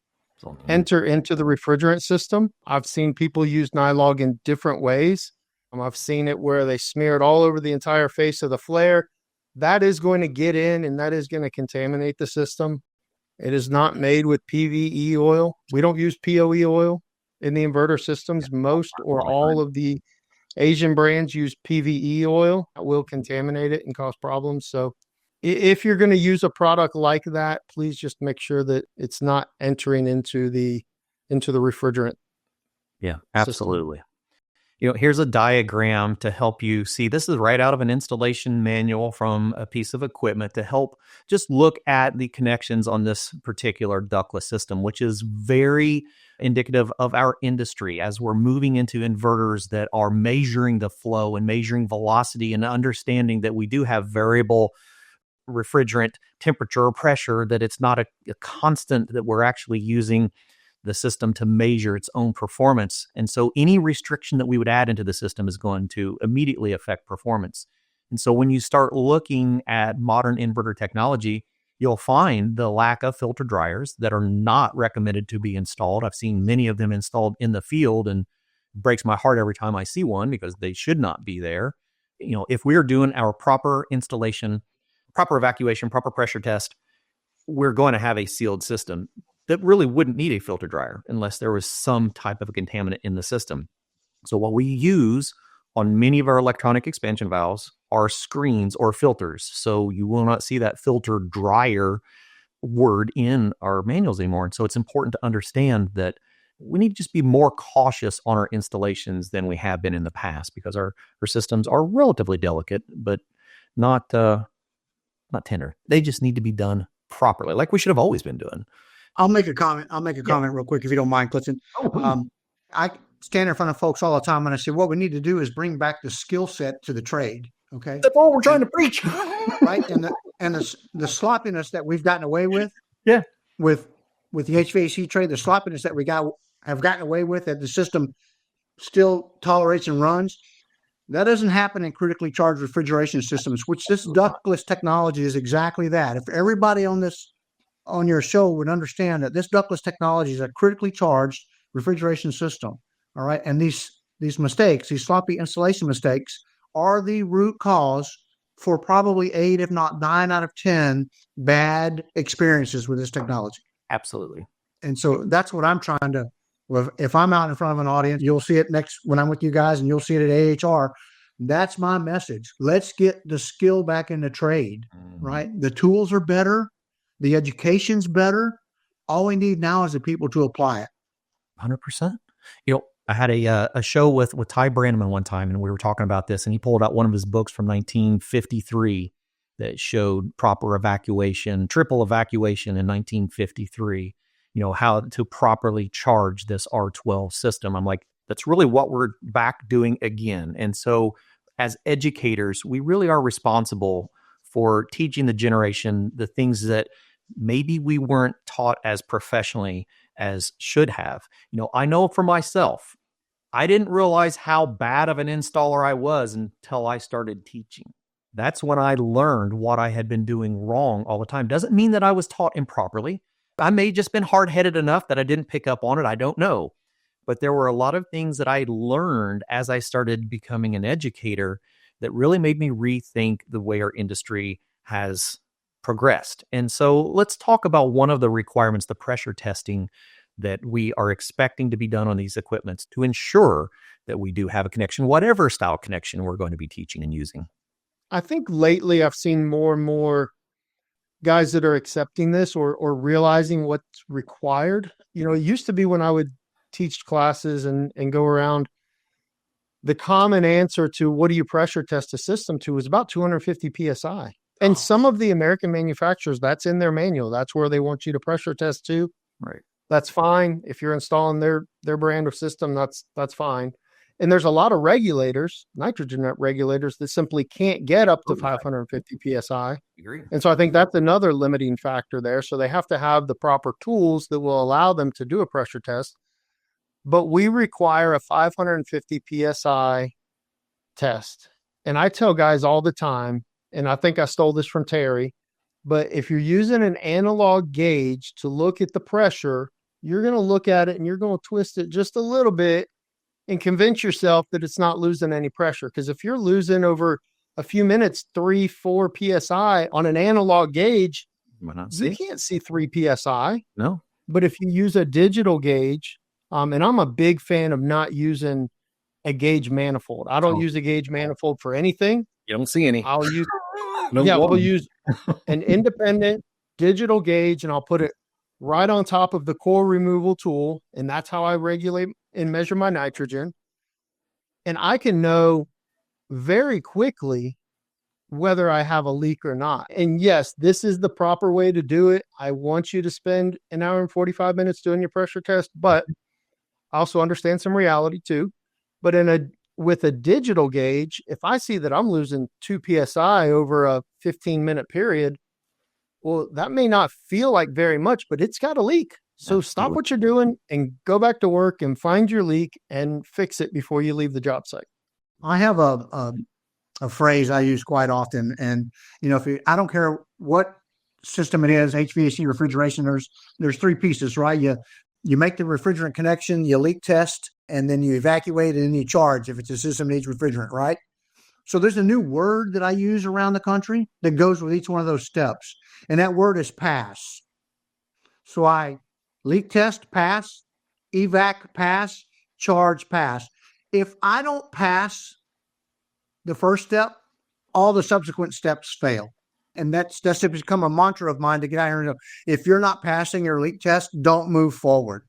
enter into the refrigerant system. I've seen people use Nylog in different ways. I've seen it where they smear it all over the entire face of the flare. that is going to get in and that is going to contaminate the system. It is not made with PVE oil. We don't use POE oil in the inverter systems. Most or all of the Asian brands use PVE oil. That will contaminate it and cause problems. So if you're going to use a product like that, please just make sure that it's not entering into the refrigerant. Yeah, absolutely. Here's a diagram to help you see. This is right out of an installation manual from a piece of equipment to help just look at the connections on this particular ductless system, which is very indicative of our industry as we're moving into inverters that are measuring the flow and measuring velocity and understanding that we do have variable refrigerant temperature or pressure, that it's not a constant, that we're actually using the system to measure its own performance. And so any restriction that we would add into the system is going to immediately affect performance. And so when you start looking at modern inverter technology, you'll find the lack of filter dryers that are not recommended to be installed. I've seen many of them installed in the field, and it breaks my heart every time I see one because they should not be there. If we are doing our proper installation, proper evacuation, proper pressure test, we're going to have a sealed system that really wouldn't need a filter dryer unless there was some type of a contaminant in the system. So what we use on many of our electronic expansion valves are screens or filters. So you will not see that filter dryer word in our manuals anymore. And so it's important to understand that we need to just be more cautious on our installations than we have been in the past, because our systems are relatively delicate, but not tender. They just need to be done properly, like we should have always been doing. I'll make a comment real quick, if you don't mind, Clifton. I stand in front of folks all the time and I say, what we need to do is bring back the skill set to the trade. Okay. That's all we're trying to preach. Right. And the sloppiness that we've gotten away with. Yeah. With the HVAC trade, the sloppiness that have gotten away with, that the system still tolerates and runs. That doesn't happen in critically charged refrigeration systems, which this ductless technology is exactly that. If everybody on your show would understand that this ductless technology is a critically charged refrigeration system, all right? And these mistakes, these sloppy installation mistakes, are the root cause for probably 8, if not 9 out of 10 bad experiences with this technology. Absolutely. And so that's what I'm trying to, if I'm out in front of an audience, you'll see it next when I'm with you guys, and you'll see it at AHR. That's my message. Let's get the skill back in the trade, right? The tools are better. The education's better. All we need now is the people to apply it. 100%. I had a show with Ty Brandman one time, and we were talking about this, and he pulled out one of his books from 1953 that showed proper evacuation, triple evacuation in 1953, how to properly charge this R12 system. I'm like, that's really what we're back doing again. And so as educators, we really are responsible for teaching the generation the things that maybe we weren't taught as professionally as should have. I know for myself, I didn't realize how bad of an installer I was until I started teaching. That's when I learned what I had been doing wrong all the time. Doesn't mean that I was taught improperly. I may just been hard-headed enough that I didn't pick up on it. I don't know. But there were a lot of things that I learned as I started becoming an educator that really made me rethink the way our industry has progressed. And so let's talk about one of the requirements, the pressure testing that we are expecting to be done on these equipments to ensure that we do have a connection, whatever style connection we're going to be teaching and using. I think lately I've seen more and more guys that are accepting this or realizing what's required. It used to be when I would teach classes and go around, the common answer to what do you pressure test a system to was about 250 PSI. And some of the American manufacturers, that's in their manual. That's where they want you to pressure test to. Right. That's fine. If you're installing their brand of system, that's fine. And there's a lot of regulators, nitrogen regulators, that simply can't get up to 550 PSI. Agree. And so I think that's another limiting factor there. So they have to have the proper tools that will allow them to do a pressure test. But we require a 550 PSI test. And I tell guys all the time, and I think I stole this from Terry, but if you're using an analog gauge to look at the pressure, you're going to look at it and you're going to twist it just a little bit and convince yourself that it's not losing any pressure. Because if you're losing over a few minutes, 3-4 PSI on an analog gauge, Why not you see? can't see 3 PSI. No. But if you use a digital gauge, and I'm a big fan of not using a gauge manifold. I don't use a gauge manifold for anything. You don't see any. I'll use, No we'll one. use an independent digital gauge, and I'll put it right on top of the core removal tool. And that's how I regulate and measure my nitrogen. And I can know very quickly whether I have a leak or not. And yes, this is the proper way to do it. I want you to spend an hour and 45 minutes doing your pressure test, but I also understand some reality too. But with a digital gauge, if I see that I'm losing 2 PSI over a 15-minute period, well, that may not feel like very much, but it's got a leak. So stop what you're doing and go back to work and find your leak and fix it before you leave the job site. I have a phrase I use quite often. And, I don't care what system it is, HVAC, refrigeration, there's 3 pieces, right? You make the refrigerant connection, you leak test, and then you evacuate and then you charge if it's a system that needs refrigerant, right? So there's a new word that I use around the country that goes with each one of those steps. And that word is pass. So I leak test, pass, evac, pass, charge, pass. If I don't pass the first step, all the subsequent steps fail. And that's become a mantra of mine to get out here and go, if you're not passing your leak test, don't move forward.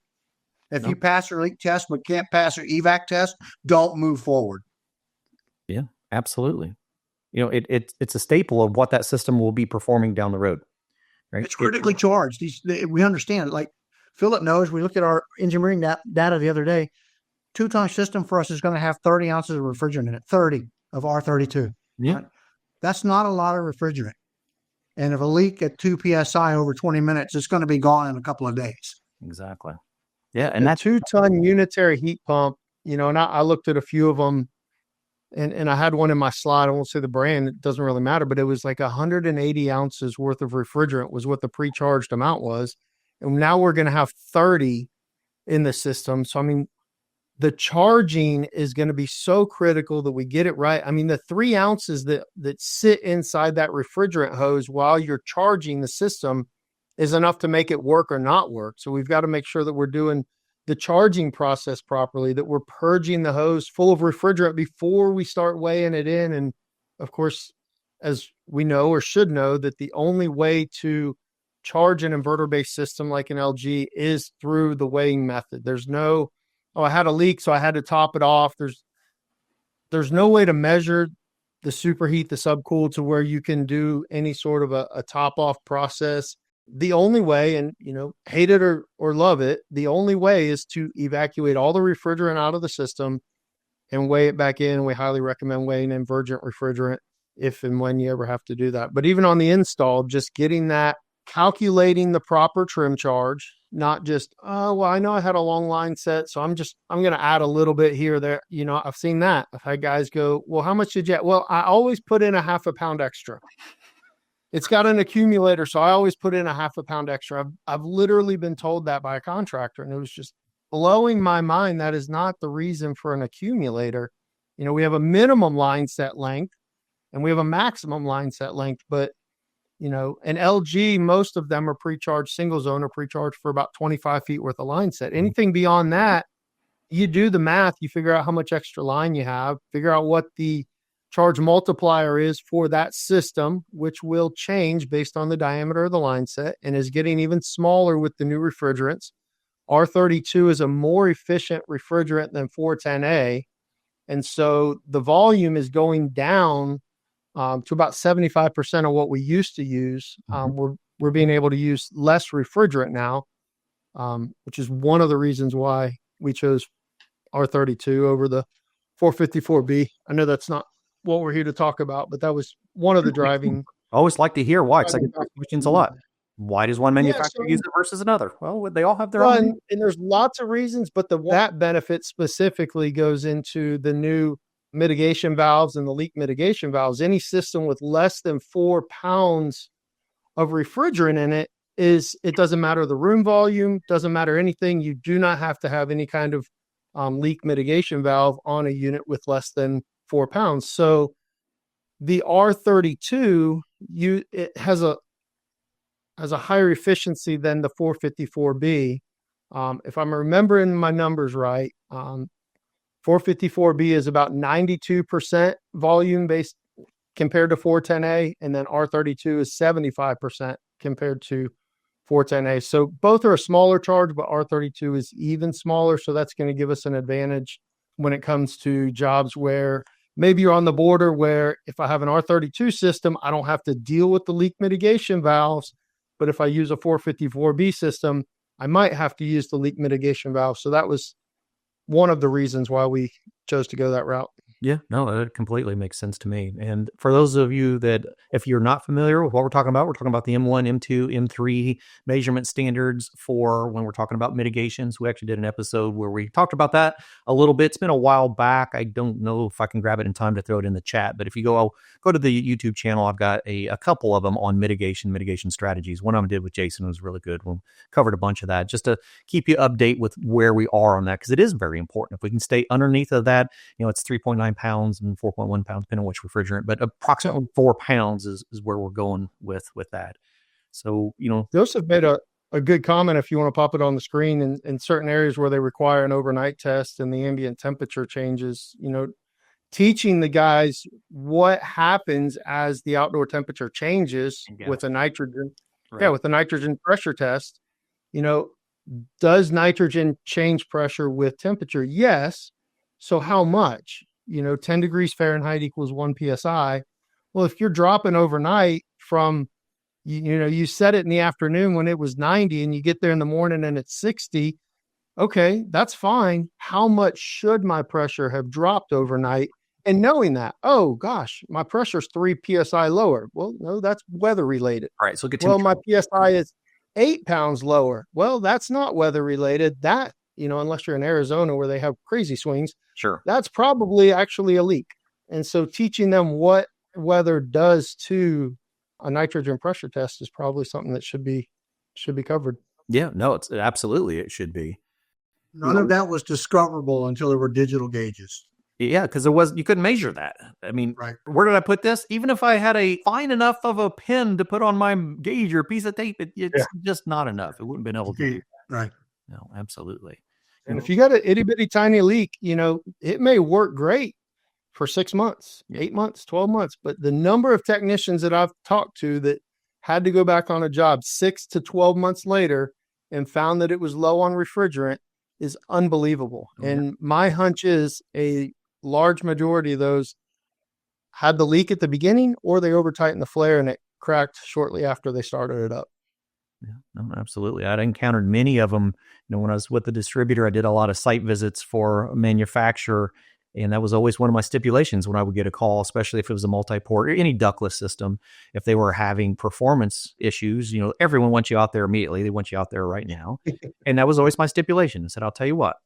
If you pass your leak test but can't pass your evac test, don't move forward. Yeah, absolutely. It's a staple of what that system will be performing down the road. Right? It's critically charged. We understand. Like Phillip knows, we looked at our engineering data the other day. 2-ton system for us is going to have 30 ounces of refrigerant in it, 30 of R32. Yeah. Right? That's not a lot of refrigerant. And if a leak at 2 PSI over 20 minutes, it's going to be gone in a couple of days. Exactly. Yeah. And that 2-ton unitary heat pump, and I looked at a few of them and I had one in my slide. I won't say the brand. It doesn't really matter, but it was like 180 ounces worth of refrigerant was what the pre-charged amount was. And now we're going to have 30 in the system. So, the charging is going to be so critical that we get it right. The 3 ounces that sit inside that refrigerant hose while you're charging the system is enough to make it work or not work. So we've got to make sure that we're doing the charging process properly, that we're purging the hose full of refrigerant before we start weighing it in. And of course, as we know or should know, that the only way to charge an inverter-based system like an LG is through the weighing method. There's no, I had a leak, so I had to top it off. There's no way to measure the superheat, the subcool to where you can do any sort of a top off process. The only way, and hate it or love it, the only way is to evacuate all the refrigerant out of the system and weigh it back in. We highly recommend weighing in virgin refrigerant if and when you ever have to do that. But even on the install, just getting that, calculating the proper trim charge, not just, I know I had a long line set, so I'm going to add a little bit here or there. I've seen that. I've had guys go, well, how much did you add? Well, I always put in a half a pound extra. It's got an accumulator, so I always put in a half a pound extra. I've literally been told that by a contractor, and it was just blowing my mind. That is not the reason for an accumulator. We have a minimum line set length and we have a maximum line set length, but an LG, most of them are pre-charged single zone or pre-charged for about 25 feet worth of line set. Anything beyond that, you do the math, you figure out how much extra line you have, figure out what the charge multiplier is for that system, which will change based on the diameter of the line set and is getting even smaller with the new refrigerants. R32 is a more efficient refrigerant than 410A. And so the volume is going down to about 75% of what we used to use. We're being able to use less refrigerant now, which is one of the reasons why we chose R32 over the 454B. I know that's not what we're here to talk about, but that was one of the driving. I always like to hear why, because I get questions a lot. Why does one manufacturer use it versus another? Well, they all have their own. And there's lots of reasons, but that benefit specifically goes into the new mitigation valves and the leak mitigation valves. Any system with less than 4 pounds of refrigerant in it it doesn't matter the room volume, doesn't matter anything. You do not have to have any kind of leak mitigation valve on a unit with less than 4 pounds. So The R32, it has a higher efficiency than the 454B. If I'm remembering my numbers right, 454B is about 92% volume based compared to 410A, and then R32 is 75% compared to 410A. So both are a smaller charge, but R32 is even smaller. So that's going to give us an advantage when it comes to jobs where maybe you're on the border where if I have an R32 system, I don't have to deal with the leak mitigation valves. But if I use a 454B system, I might have to use the leak mitigation valve. So that was one of the reasons why we chose to go that route. Yeah, no, that completely makes sense to me. And for those of you that, if you're not familiar with what we're talking about the M1, M2, M3 measurement standards for when we're talking about mitigations. We actually did an episode where we talked about that a little bit. It's been a while back. I don't know if I can grab it in time to throw it in the chat, but if you go to the YouTube channel, I've got a couple of them on mitigation strategies. One of them did with Jason was really good. We covered a bunch of that just to keep you update with where we are on that, because it is very important. If we can stay underneath of that, it's 3.9 pounds and 4.1 pounds, depending on which refrigerant, but approximately 4 pounds is where we're going with that. So, Joseph made a good comment, if you want to pop it on the screen, in certain areas where they require an overnight test and the ambient temperature changes, teaching the guys what happens as the outdoor temperature changes with a nitrogen, with a nitrogen pressure test. Does nitrogen change pressure with temperature? Yes. So how much? 10 degrees Fahrenheit equals 1 PSI. Well, if you're dropping overnight from, you set it in the afternoon when it was 90 and you get there in the morning and it's 60, okay, that's fine. How much should my pressure have dropped overnight? And knowing that, oh gosh, my pressure's 3 PSI lower. Well, no, that's weather related. All right. So my PSI is 8 pounds lower. Well, that's not weather related. That, unless you're in Arizona where they have crazy swings, sure, that's probably actually a leak. And so teaching them what weather does to a nitrogen pressure test is probably something that should be covered. Yeah, no, it should be. None of that was discoverable until there were digital gauges. Yeah, because you couldn't measure that. I mean, right. Where did I put this? Even if I had a fine enough of a pin to put on my gauge or a piece of tape, it's just not enough. It wouldn't have been able to do that. Right. No, absolutely. And if you got an itty bitty tiny leak, it may work great for 6 months, 8 months, 12 months. But the number of technicians that I've talked to that had to go back on a job 6 to 12 months later and found that it was low on refrigerant is unbelievable. Yeah. And my hunch is a large majority of those had the leak at the beginning, or they over tightened the flare and it cracked shortly after they started it up. Yeah, no, absolutely. I'd encountered many of them. When I was with the distributor, I did a lot of site visits for a manufacturer, and that was always one of my stipulations when I would get a call, especially if it was a multi-port or any ductless system. If they were having performance issues, everyone wants you out there immediately. They want you out there right now. And that was always my stipulation. I said, I'll tell you what,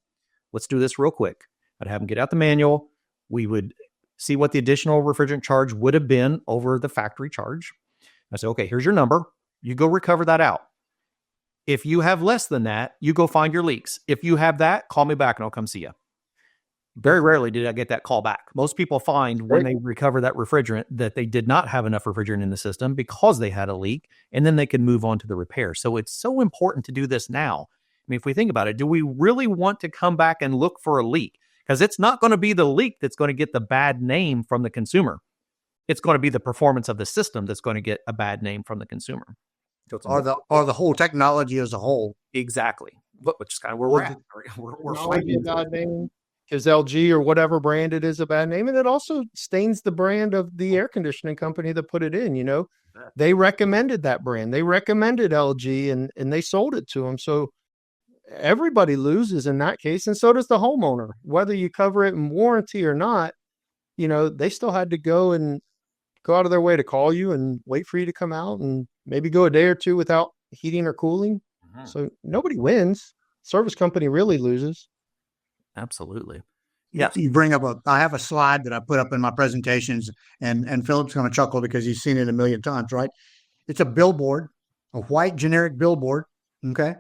let's do this real quick. I'd have them get out the manual. We would see what the additional refrigerant charge would have been over the factory charge. I said, okay, here's your number. You go recover that out. If you have less than that, you go find your leaks. If you have that, call me back and I'll come see you. Very rarely did I get that call back. Most people find when they recover that refrigerant that they did not have enough refrigerant in the system because they had a leak, and then they can move on to the repair. So it's so important to do this now. I mean, if we think about it, do we really want to come back and look for a leak? Because it's not going to be the leak that's going to get the bad name from the consumer. It's going to be the performance of the system that's going to get a bad name from the consumer. So or the whole technology as a whole. Exactly. Which is kind of where we're at. We're fighting. A bad name is LG or whatever brand it is a bad name. And it also stains the brand of the air conditioning company that put it in, They recommended that brand. They recommended LG and they sold it to them. So everybody loses in that case. And so does the homeowner, whether you cover it in warranty or not. They still had to go out of their way to call you and wait for you to come out and maybe go a day or two without heating or cooling. Mm-hmm. So nobody wins. Service company really loses. Absolutely. Yeah. You bring up I have a slide that I put up in my presentations, and Philip's going to chuckle because he's seen it a million times, right? It's a billboard, a white generic billboard, Okay.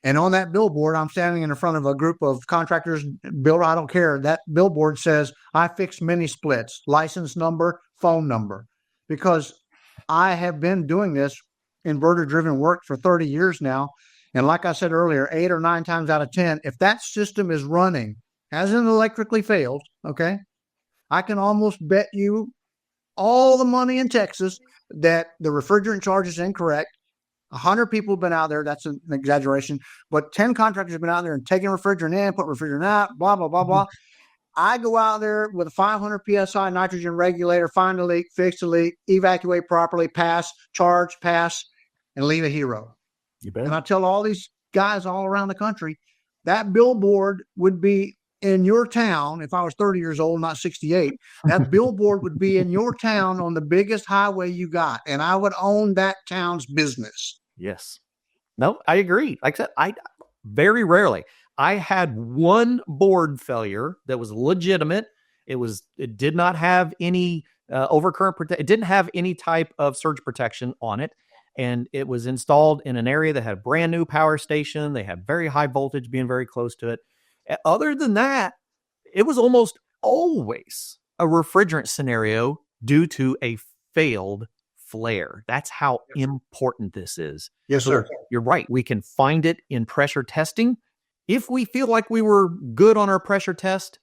And on that billboard, I'm standing in front of a group of contractors, builder, I don't care. That billboard says, I fix mini splits, license number, phone number, because I have been doing this inverter-driven work for 30 years now. And like I said earlier, 8 or 9 times out of 10, if that system is running, hasn't electrically failed, okay, I can almost bet you all the money in Texas that the refrigerant charge is incorrect. 100 people have been out there. That's an exaggeration, but 10 contractors have been out there and taking refrigerant in, put refrigerant out, blah, blah, blah, blah. I go out there with a 500 PSI nitrogen regulator, find a leak, fix the leak, evacuate properly, pass, charge, pass, and leave a hero. You bet. And I tell all these guys all around the country, that billboard would be in your town. If I was 30 years old, not 68, that billboard would be in your town on the biggest highway you got. And I would own that town's business. Yes. No, I agree. Like I said, I very rarely, I had one board failure that was legitimate. It did not have any overcurrent protection. It didn't have any type of surge protection on it. And it was installed in an area that had a brand new power station. They had very high voltage being very close to it. Other than that, it was almost always a refrigerant scenario due to a failed flare. That's how important this is. Yes, sir. You're right. We can find it in pressure testing. If we feel like we were good on our pressure test,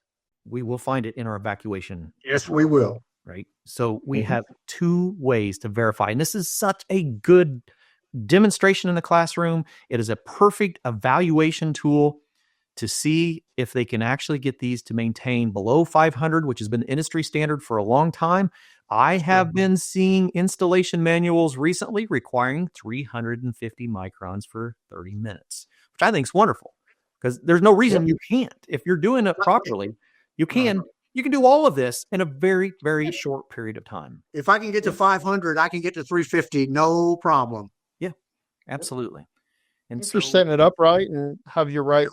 we will find it in our evacuation. Yes, we will. Right. So we have 2 ways to verify. And this is such a good demonstration in the classroom. It is a perfect evaluation tool to see if they can actually get these to maintain below 500, which has been industry standard for a long time. I have been seeing installation manuals recently requiring 350 microns for 30 minutes, which I think is wonderful because there's no reason you can't. If you're doing it properly, you can do all of this in a very, very short period of time. If I can get to 500, I can get to 350. No problem. Yeah, absolutely. And if you're setting it up right and have your right.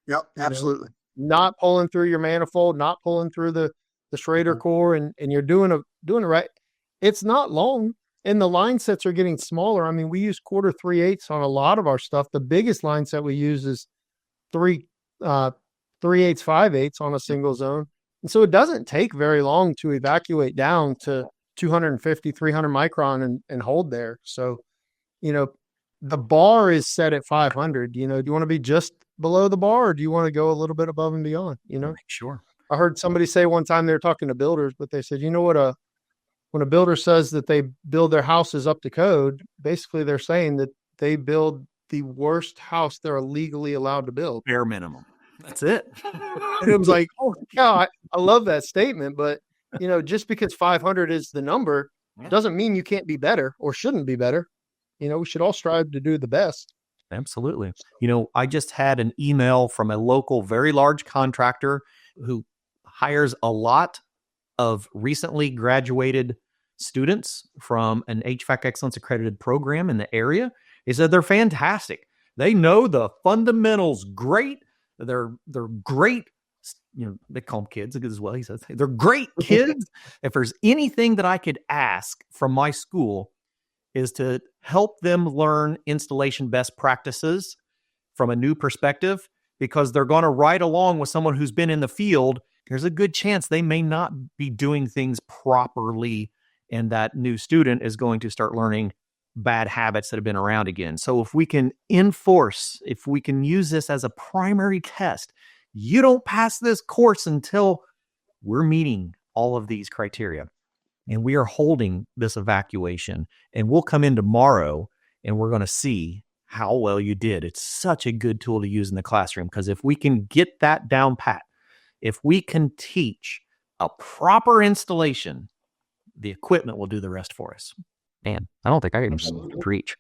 Yep, absolutely. Not pulling through your manifold, not pulling through the Schrader core, and you're doing it right. It's not long, and the line sets are getting smaller. I mean, we use 1/4 3/8 on a lot of our stuff. The biggest line set we use is 3/8 5/8 on a single zone, and so it doesn't take very long to evacuate down to 250, 300 micron and hold there. So, the bar is set at 500. Do you want to be just below the bar, or do you want to go a little bit above and beyond? Sure. I heard somebody say one time they were talking to builders, but they said, when a builder says that they build their houses up to code, basically they're saying that they build the worst house they're legally allowed to build. Bare minimum. That's it. And it was like, oh, yeah, I love that statement. But, just because 500 is the number doesn't mean you can't be better or shouldn't be better. We should all strive to do the best. Absolutely. I just had an email from a local, very large contractor who hires a lot of recently graduated students from an HVAC Excellence accredited program in the area. He said they're fantastic. They know the fundamentals great. They're great. They call them kids as well. He says they're great kids. If there's anything that I could ask from my school is to help them learn installation best practices from a new perspective, because they're going to ride along with someone who's been in the field. There's a good chance they may not be doing things properly, and that new student is going to start learning bad habits that have been around again. So if we can if we can use this as a primary test, you don't pass this course until we're meeting all of these criteria. And we are holding this evacuation, and we'll come in tomorrow and we're going to see how well you did. It's such a good tool to use in the classroom, because if we can get that down pat, if we can teach a proper installation, the equipment will do the rest for us. Man, I don't think I can preach.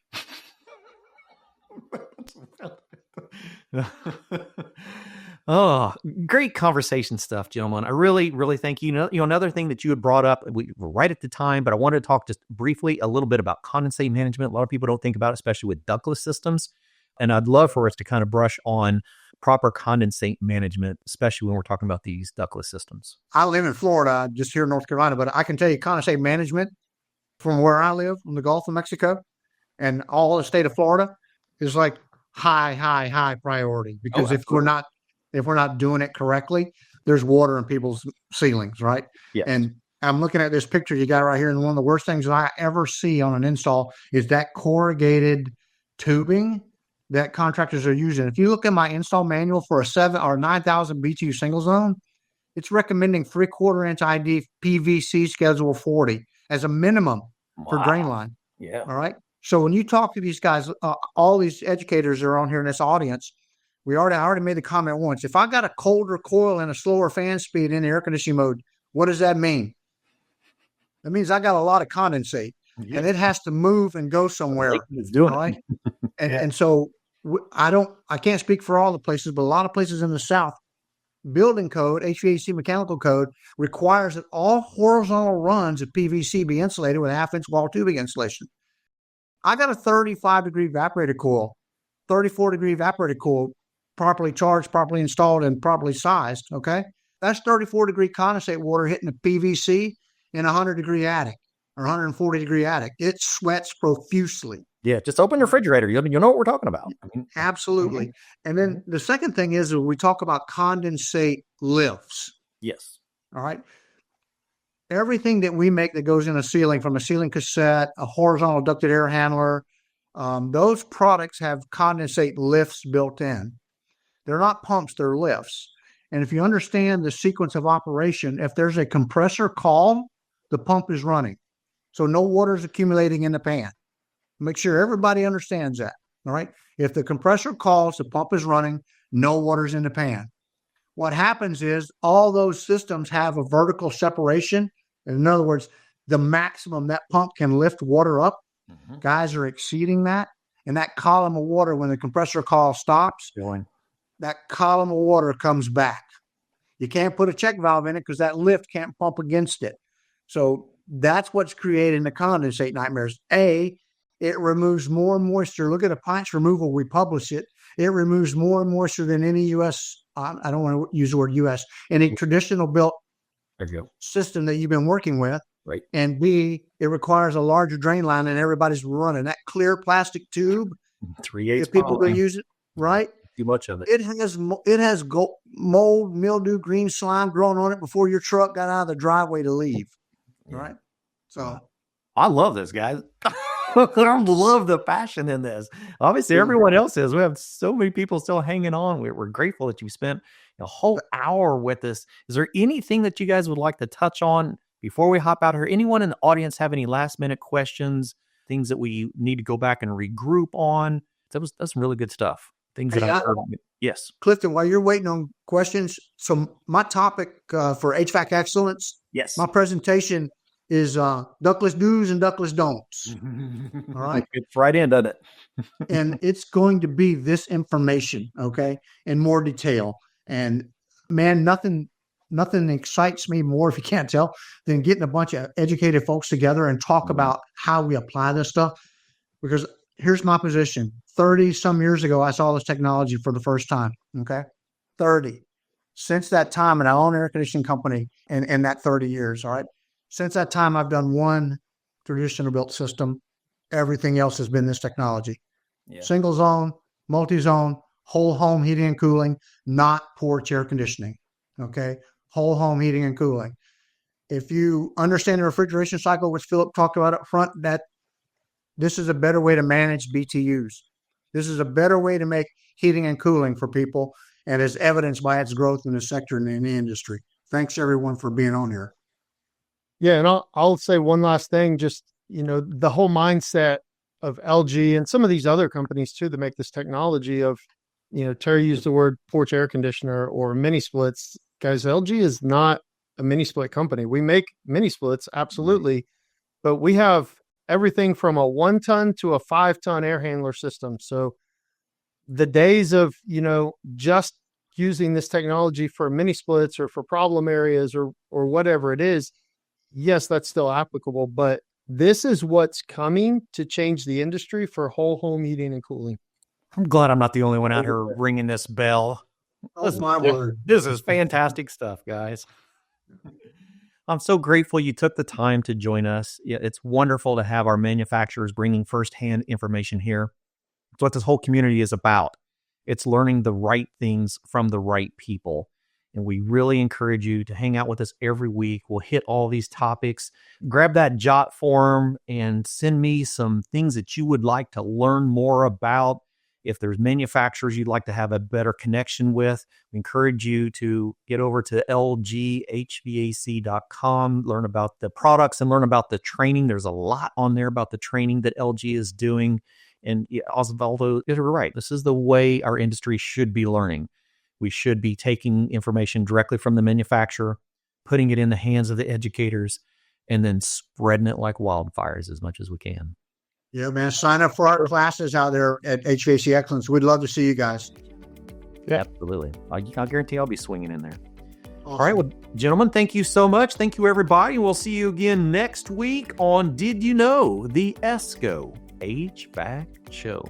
Oh, great conversation stuff, gentlemen. I really, really thank you. Another thing that you had brought up, we were right at the time, but I wanted to talk just briefly a little bit about condensate management. A lot of people don't think about it, especially with ductless systems. And I'd love for us to kind of brush on proper condensate management, especially when we're talking about these ductless systems. I live in Florida, just here in North Carolina, but I can tell you condensate management from where I live in the Gulf of Mexico and all the state of Florida is like high priority, because Oh, if we're not doing it correctly, there's water in people's ceilings, right? Yes. And I'm looking at this picture you got right here, and one of the worst things that I ever see on an install is that corrugated tubing that contractors are using. If you look at my install manual for a 7 or 9,000 BTU single zone, it's recommending 3/4 inch ID PVC schedule 40 as a minimum for drain line. Yeah. All right. So when you talk to these guys, all these educators that are on here in this audience, I already made the comment once. If I got a colder coil and a slower fan speed in the air conditioning mode, what does that mean? That means I got a lot of condensate, and it has to move and go somewhere. It's doing all right. it. And so I can't speak for all the places, but a lot of places in the South, building code, HVAC mechanical code requires that all horizontal runs of PVC be insulated with 1/2 inch wall tubing insulation. I got a 35-degree evaporator coil, 34-degree evaporator coil, properly charged, properly installed, and properly sized. Okay. That's 34-degree condensate water hitting the PVC in a 100-degree attic or 140-degree attic. It sweats profusely. Yeah. Just open the refrigerator. You know what we're talking about. Absolutely. And then the second thing is we talk about condensate lifts. Yes. All right. Everything that we make that goes in a ceiling, from a ceiling cassette, a horizontal ducted air handler, those products have condensate lifts built in. They're not pumps, they're lifts. And if you understand the sequence of operation, if there's a compressor call, the pump is running. So no water is accumulating in the pan. Make sure everybody understands that. All right. If the compressor calls, the pump is running, no water's in the pan. What happens is all those systems have a vertical separation. In other words, the maximum that pump can lift water up, guys are exceeding that. And that column of water, when the compressor call stops, that column of water comes back. You can't put a check valve in it because that lift can't pump against it. So that's what's creating the condensate nightmares. It removes more moisture. Look at appliance removal. We publish it. It removes more moisture than any U.S. I don't want to use the word U.S. Any traditional built system that you've been working with. Right. And B, it requires a larger drain line than everybody's running. That clear plastic tube. 3/8. If people will use it, right? Too much of it. It has mold, mildew, green slime growing on it before your truck got out of the driveway to leave. Yeah. Right. So I love this, guys. I love the passion in this. Obviously, everyone else is. We have so many people still hanging on. We're grateful that you spent a whole hour with us. Is there anything that you guys would like to touch on before we hop out here? Anyone in the audience have any last minute questions, things that we need to go back and regroup on? That's some really good stuff. Things that I heard. Yes. Clifton, while you're waiting on questions, so my topic for HVAC excellence, yes, my presentation is ductless do's and ductless don'ts. All right. It's right in, doesn't it? And it's going to be this information, okay, in more detail. And man, nothing excites me more, if you can't tell, than getting a bunch of educated folks together and talk about how we apply this stuff. Because here's my position. 30 some years ago, I saw this technology for the first time. Okay. 30. Since that time, and I own an air conditioning company in that 30 years. All right. Since that time, I've done one traditional built system. Everything else has been this technology. Yeah. Single zone, multi-zone, whole home heating and cooling, not porch air conditioning. Okay. Whole home heating and cooling. If you understand the refrigeration cycle, which Phillip talked about up front, that this is a better way to manage BTUs. This is a better way to make heating and cooling for people, and is evidenced by its growth in the sector and in the industry. Thanks everyone for being on here. Yeah. And I'll say one last thing, just, the whole mindset of LG and some of these other companies too, that make this technology of, Terry used the word porch air conditioner or mini splits. Guys, LG is not a mini split company. We make mini splits, absolutely, but we have everything from a 1-ton to a 5-ton air handler system. So the days of, just using this technology for mini splits or for problem areas or whatever it is, yes, that's still applicable, but this is what's coming to change the industry for whole home heating and cooling. I'm glad I'm not the only one out here ringing this bell. Oh, my word. This is fantastic stuff, guys. I'm so grateful you took the time to join us. It's wonderful to have our manufacturers bringing firsthand information here. It's what this whole community is about. It's learning the right things from the right people. And we really encourage you to hang out with us every week. We'll hit all these topics. Grab that jot form and send me some things that you would like to learn more about. If there's manufacturers you'd like to have a better connection with, we encourage you to get over to lghvac.com, learn about the products and learn about the training. There's a lot on there about the training that LG is doing. And although you're right, this is the way our industry should be learning. We should be taking information directly from the manufacturer, putting it in the hands of the educators, and then spreading it like wildfires as much as we can. Yeah, man. Sign up for our classes out there at HVAC Excellence. We'd love to see you guys. Yeah, absolutely. I'll guarantee I'll be swinging in there. Awesome. All right. Well, gentlemen, thank you so much. Thank you, everybody. We'll see you again next week on Did You Know? The Esco HVAC Show.